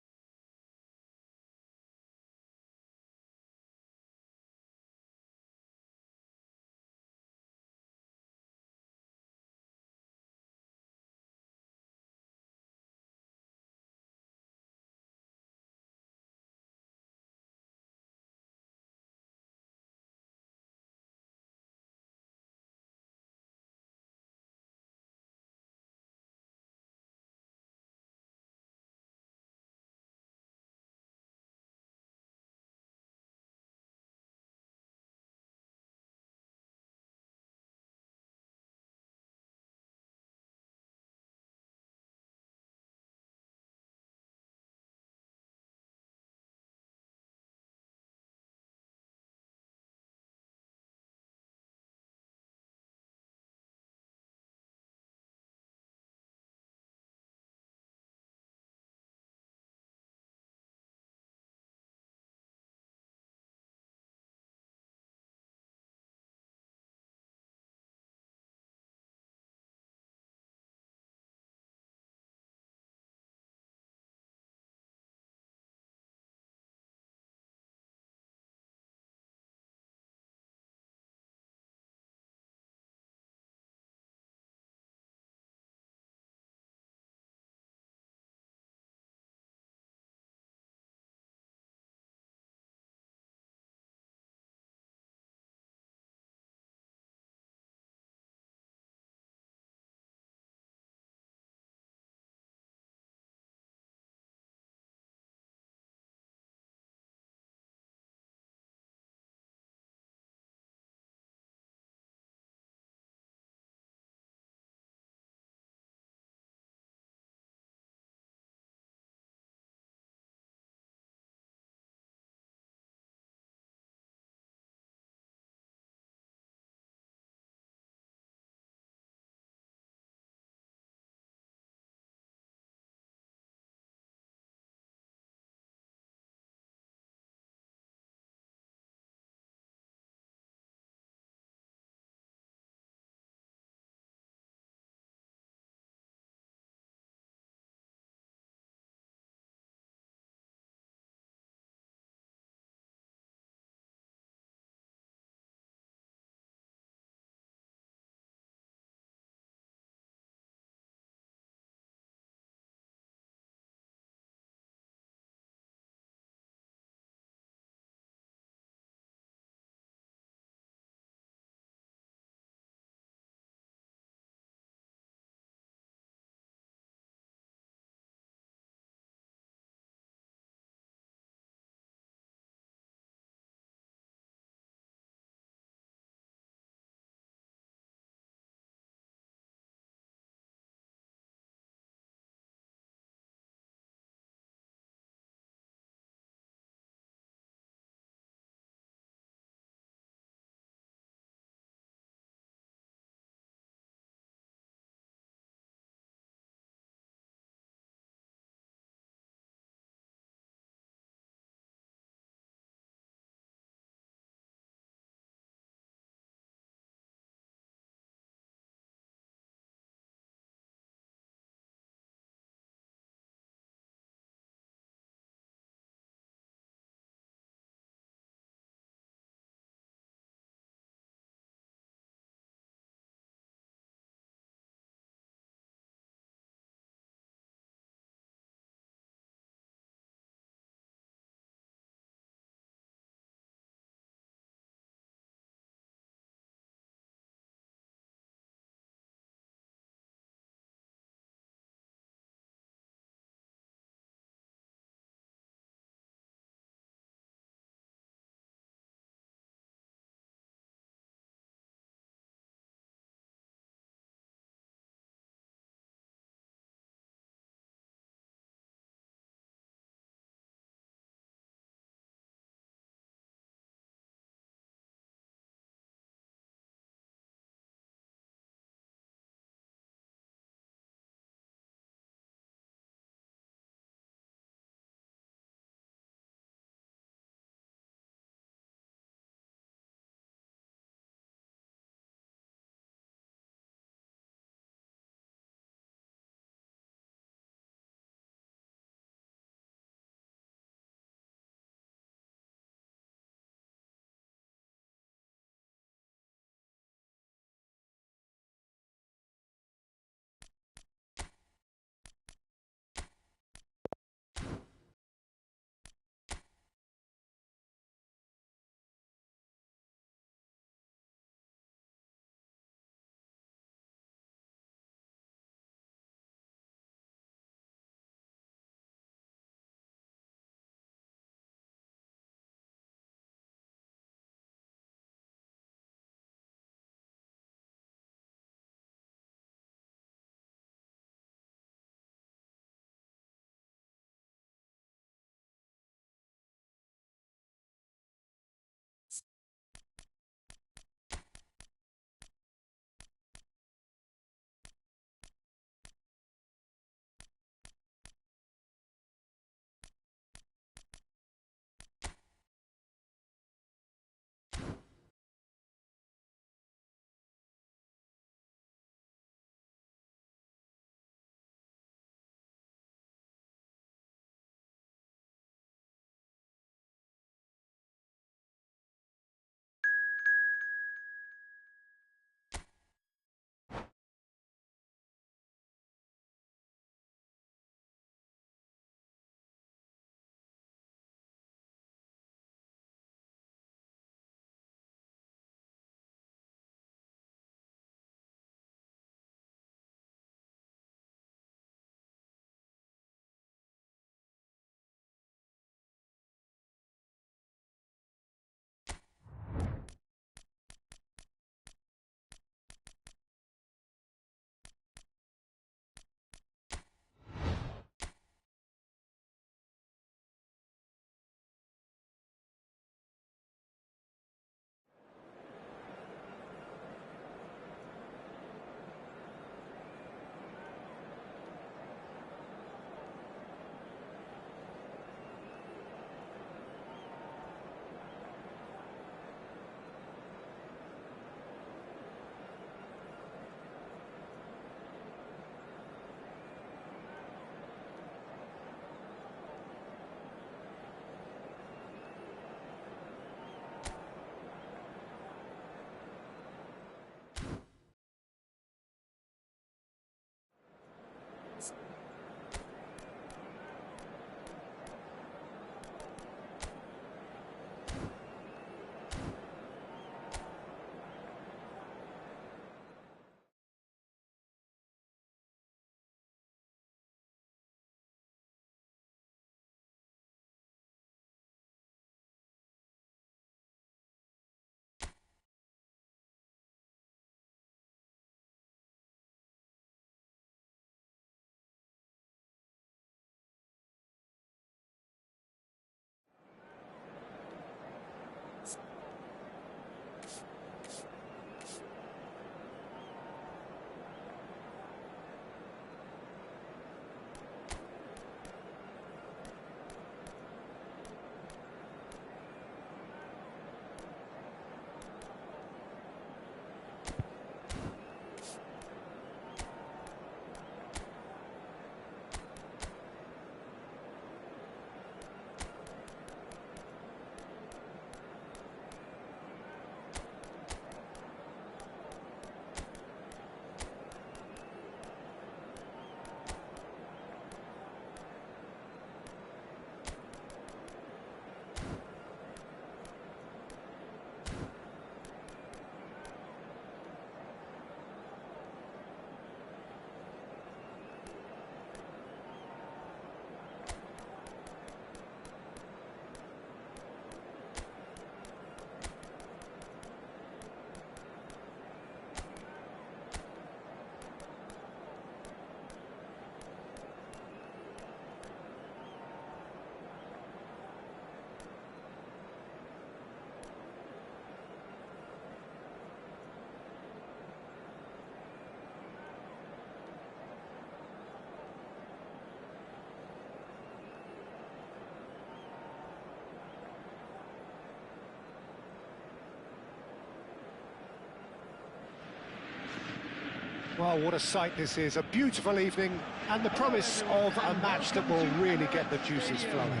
Well, what a sight this is. A beautiful evening and the promise of a match that will really get the juices flowing.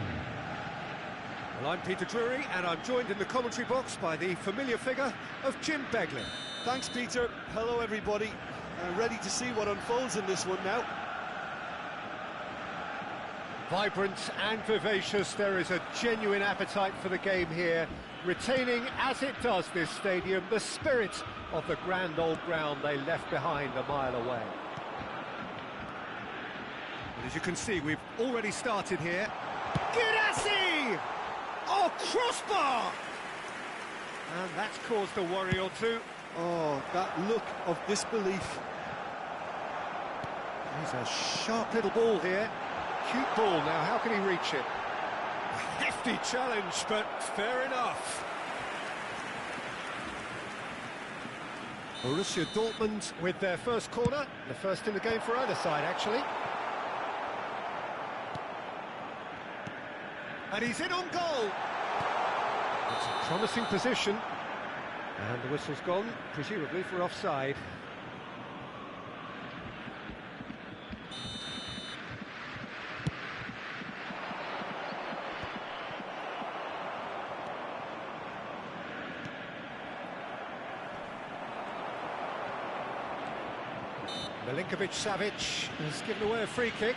Well, I'm Peter Drury, and I'm joined in the commentary box by the familiar figure of Jim Beglin. Thanks, Peter. Hello, everybody. Ready to see what unfolds in this one now. Vibrant and vivacious, there is a genuine appetite for the game here, retaining, as it does this stadium, the spirit of the grand old ground they left behind a mile away. And as you can see, we've already started here. Girassi! Oh, crossbar! And that's caused a worry or two. Oh, that look of disbelief. He's a sharp little ball here. Cute ball now, how can he reach it? A hefty challenge, but fair enough. Borussia Dortmund with their first corner, the first in the game for either side, actually. And he's in on goal. It's a promising position. And the whistle's gone, presumably for offside. Milinkovic-Savic has given away a free kick.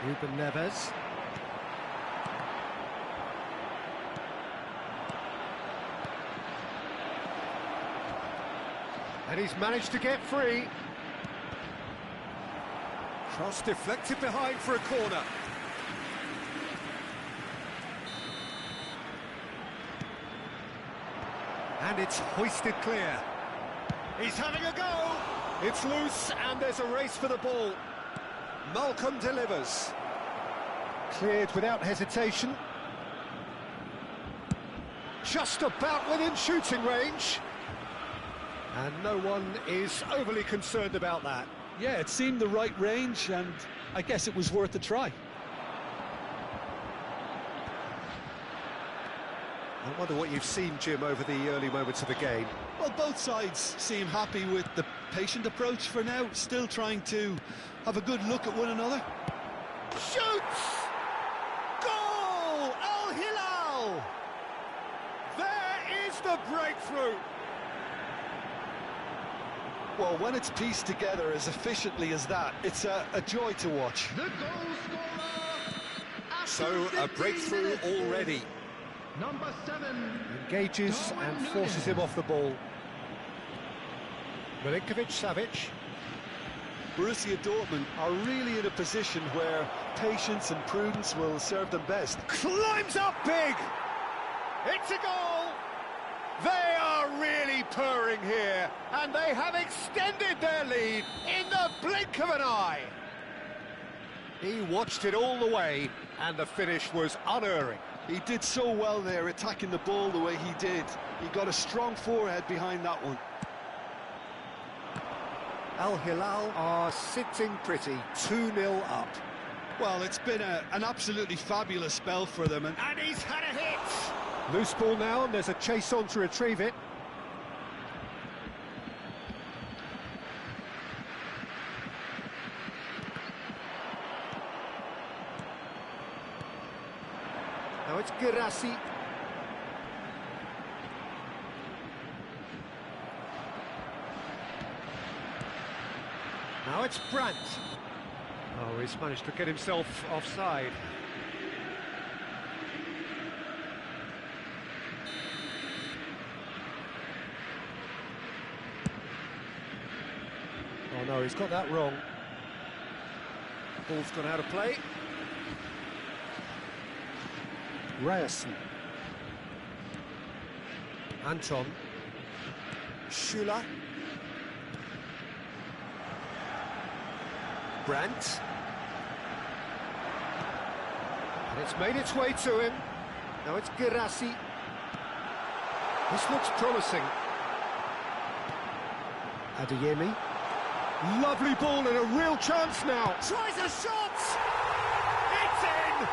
Ruben Neves. And he's managed to get free. Cross deflected behind for a corner. And it's hoisted clear. He's having a go. It's loose and there's a race for the ball. Malcolm delivers. Cleared without hesitation. Just about within shooting range. And no one is overly concerned about that. Yeah, it seemed the right range, and I guess it was worth a try. I wonder what you've seen, Jim, over the early moments of the game. Well, both sides seem happy with the patient approach for now, still trying to have a good look at one another. Shoots! Goal! Al Hilal! There is the breakthrough! Well, when it's pieced together as efficiently as that, it's a joy to watch. The goal scorer! So, a breakthrough already. Number 7. Engages and forces him off the ball. Milinkovic-Savic. Borussia Dortmund are really in a position where patience and prudence will serve them best. Climbs up big! It's a goal! They are really purring here, and they have extended their lead in the blink of an eye. He watched it all the way, and the finish was unerring. He did so well there, attacking the ball the way he did. He got a strong forehead behind that one. Al Hilal are sitting pretty, 2-0 up. Well, it's been an absolutely fabulous spell for them. And he's had a hit! Loose ball now, and there's a chase on to retrieve it. Now it's Girassi. Now it's Brandt. Oh, he's managed to get himself offside. Oh no, he's got that wrong. Ball's gone out of play. Ryerson. Anton. Schüller. Brandt. And it's made its way to him. Now it's Girassi. This looks promising. Adeyemi. Lovely ball and a real chance now. Tries a shot! it's in!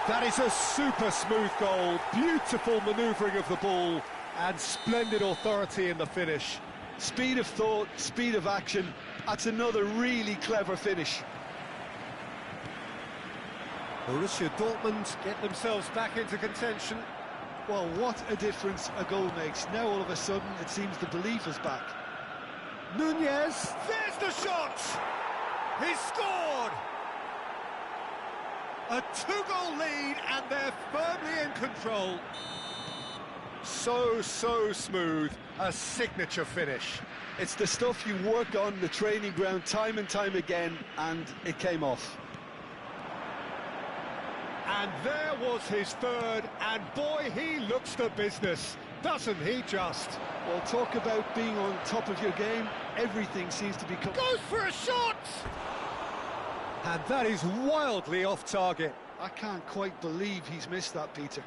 That is a super smooth goal, beautiful manoeuvring of the ball, and splendid authority in the finish. Speed of thought, speed of action, that's another really clever finish. Borussia Dortmund get themselves back into contention. Well, what a difference a goal makes. Now all of a sudden it seems the belief is back. Nunez, there's the shot! He's scored! A two-goal lead and they're firmly in control. So smooth, a signature finish. It's the stuff you work on the training ground time and time again, and it came off. And there was his third, and boy, he looks the business, doesn't he just? Well, talk about being on top of your game, everything seems to be... Goes for a shot! And that is wildly off target. I can't quite believe he's missed that, Peter.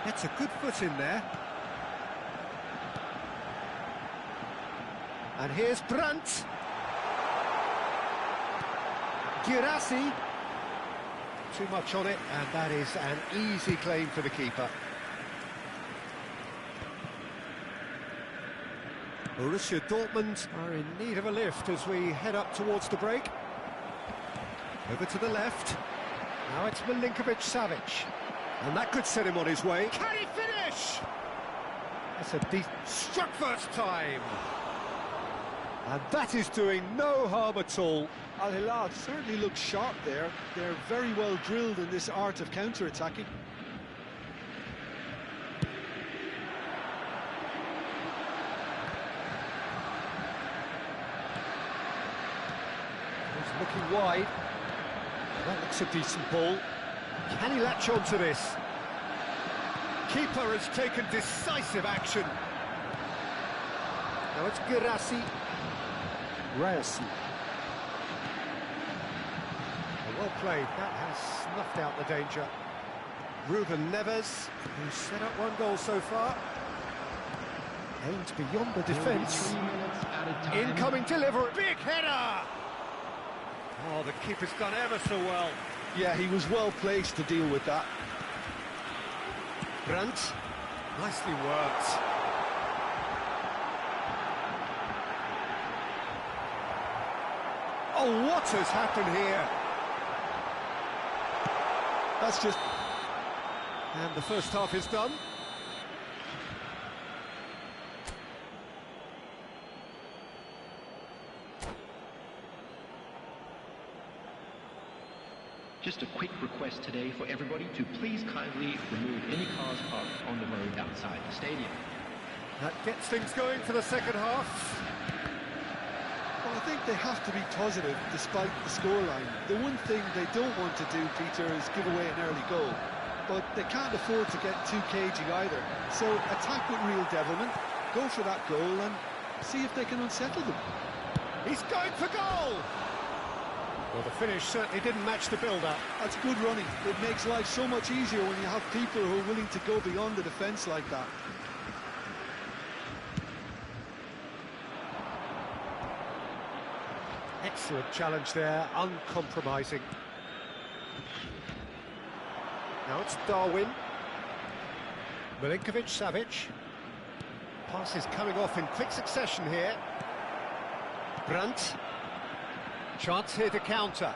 Gets a good foot in there. And here's Brandt. Girassi. Too much on it, and that is an easy claim for the keeper. Borussia Dortmund are in need of a lift as we head up towards the break. Over to the left. Now it's Milinkovic-Savic. And that could set him on his way. Can he finish? That's a deep... Struck first time. And that is doing no harm at all. Al Hilal certainly looks sharp there. They're very well drilled in this art of counter-attacking. He's looking wide. That looks a decent ball. Can he latch on to this? Keeper has taken decisive action. Now it's Girassi. Reyerson. Well played, that has snuffed out the danger. Ruben Neves, who's set up one goal so far. Aimed beyond the defence. Incoming delivery, big header! Oh, the keeper's done ever so well. Yeah, he was well placed to deal with that. Brandt, nicely worked. Oh, what has happened here? That's just... And the first half is done. Just a quick request today for everybody to please kindly remove any cars parked on the road outside the stadium. That gets things going for the second half. Well, I think they have to be positive despite the scoreline. The one thing they don't want to do, Peter, is give away an early goal. But they can't afford to get too cagey either. So attack with real devilment, go for that goal and see if they can unsettle them. He's going for goal! Well, the finish certainly didn't match the build-up. That's good running. It makes life so much easier when you have people who are willing to go beyond the defence like that. Excellent challenge there, uncompromising. Now it's Darwin. Milinkovic-Savic. Pass is coming off in quick succession here. Brandt. Chance here to counter.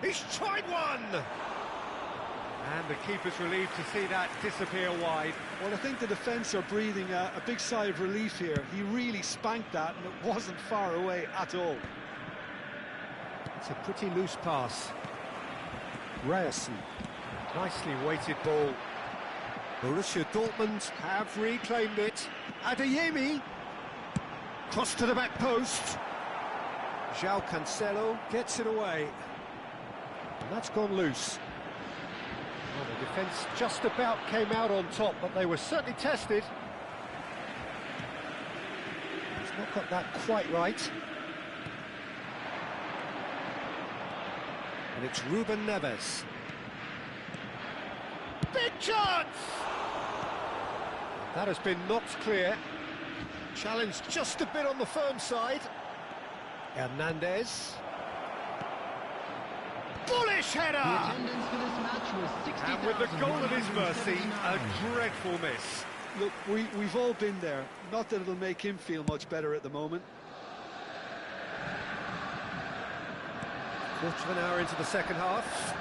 He's tried one! And the keeper's relieved to see that disappear wide. Well, I think the defence are breathing a big sigh of relief here. He really spanked that and it wasn't far away at all. It's a pretty loose pass. Reyerson. Nicely weighted ball. Borussia Dortmund have reclaimed it. Adeyemi. Cross to the back post. João Cancelo gets it away. And that's gone loose. Well, the defence just about came out on top, but they were certainly tested. He's not got that quite right. And it's Ruben Neves. Chance! That has been knocked clear. Challenge just a bit on the firm side. Hernandez. Bullish header! The attendance for this match was 60,000. And with the goal at his mercy, a dreadful miss. Look, we've all been there. Not that it'll make him feel much better at the moment. Quarter of an hour into the second half.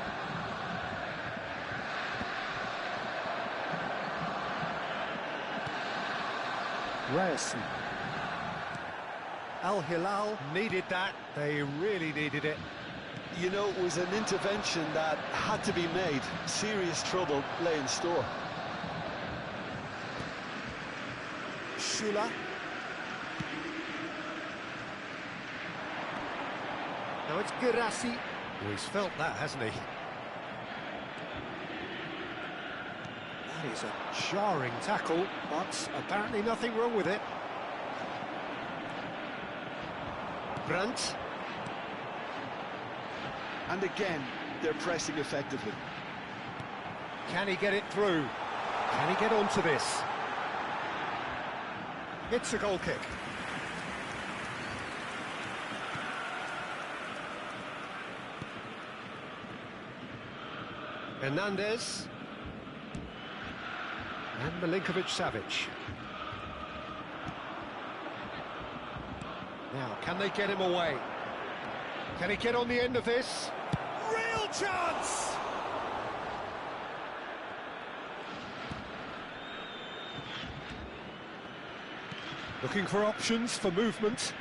Ryerson. Al Hilal needed that. They really needed it. You know, it was an intervention that had to be made. Serious trouble lay in store. Shula. Now it's Girassi. Oh, he's felt that, hasn't he? That is a jarring tackle, but apparently nothing wrong with it. Brandt. And again, they're pressing effectively. Can he get it through? Can he get onto this? It's a goal kick. Hernandez. And Milinkovic-Savic. Now, can they get him away? Can he get on the end of this? Real chance! Looking for options for movement.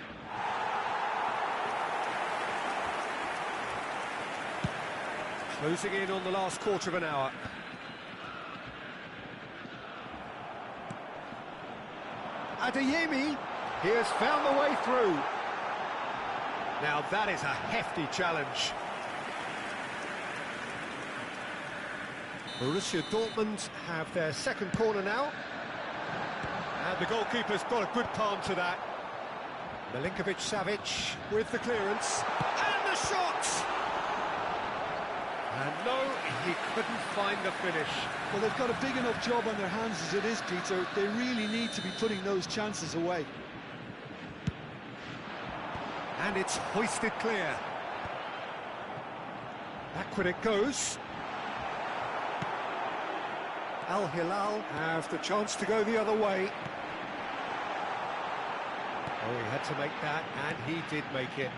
Closing in on the last quarter of an hour. Adeyemi, he has found the way through. Now that is a hefty challenge. Borussia Dortmund have their second corner now. And the goalkeeper's got a good palm to that. Milinkovic-Savic with the clearance. And the shot! And no, he couldn't find the finish. Well, they've got a big enough job on their hands as it is, Peter. They really need to be putting those chances away. And it's hoisted clear. Backward it goes. Al Hilal have the chance to go the other way. Oh, he had to make that, and he did make it.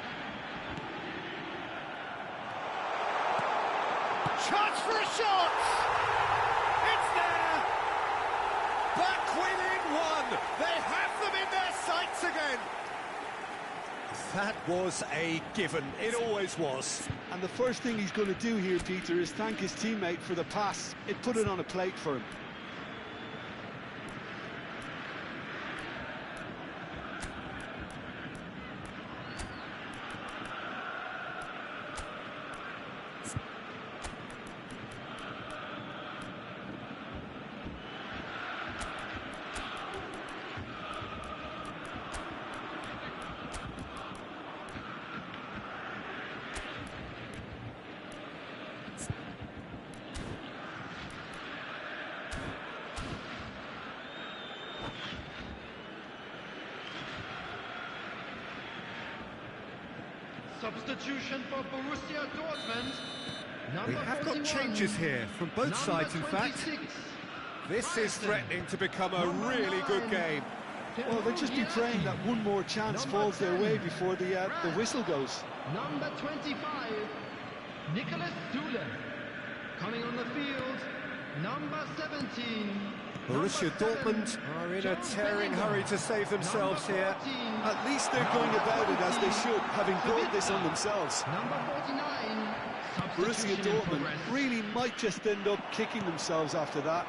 Chance for a shot! It's there! Back within one! They have them in their sights again! That was a given. It always was. And the first thing he's going to do here, Peter, is thank his teammate for the pass. It put it on a plate for him. Substitution for Borussia Dortmund. We have got changes here from both sides, in fact. This is threatening to become a really good game. Well, they'll just be praying that one more chance falls their way before the whistle goes. Number 25, Nicholas Sulut. Coming on the field, number 17. Borussia Dortmund are in a tearing hurry to save themselves here. At least they're going about it as they should, having brought this on themselves. Number 49. Borussia Dortmund really might just end up kicking themselves after that.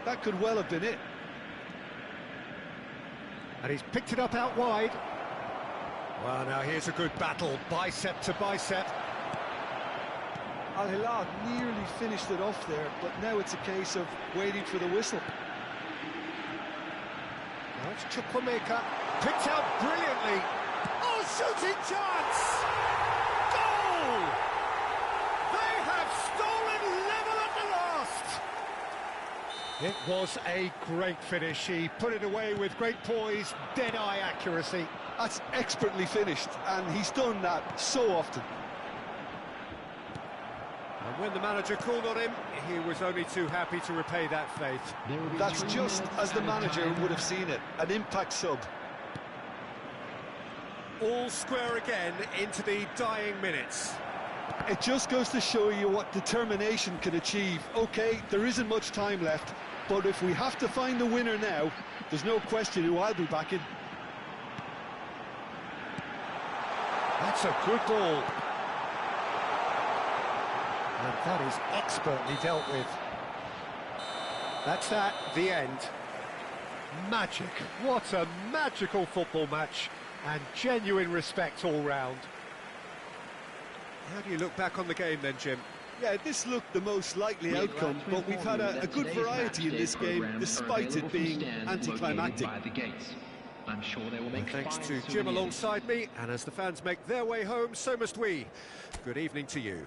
That could well have been it. And he's picked it up out wide. Well, now here's a good battle, bicep to bicep. Al Hilal nearly finished it off there, but now it's a case of waiting for the whistle. Now it's Chukwuemeka, picked out brilliantly. Oh, shooting chance! Goal! They have stolen level at the last! It was a great finish. He put it away with great poise, dead-eye accuracy. That's expertly finished, and he's done that so often. And when the manager called on him, he was only too happy to repay that faith. That's just as the manager would have seen it, an impact sub. All square again into the dying minutes. It just goes to show you what determination can achieve. OK, there isn't much time left, but if we have to find the winner now, there's no question who I'll be backing. That's a good ball. And that is expertly dealt with. That's that, the end. Magic. What a magical football match. And genuine respect all round. How do you look back on the game then, Jim? Yeah, this looked the most likely outcome, but we've had a good variety in this game, despite it being anticlimactic. I'm sure they will make thanks to Jim alongside me, and as the fans make their way home, so must we. Good evening to you.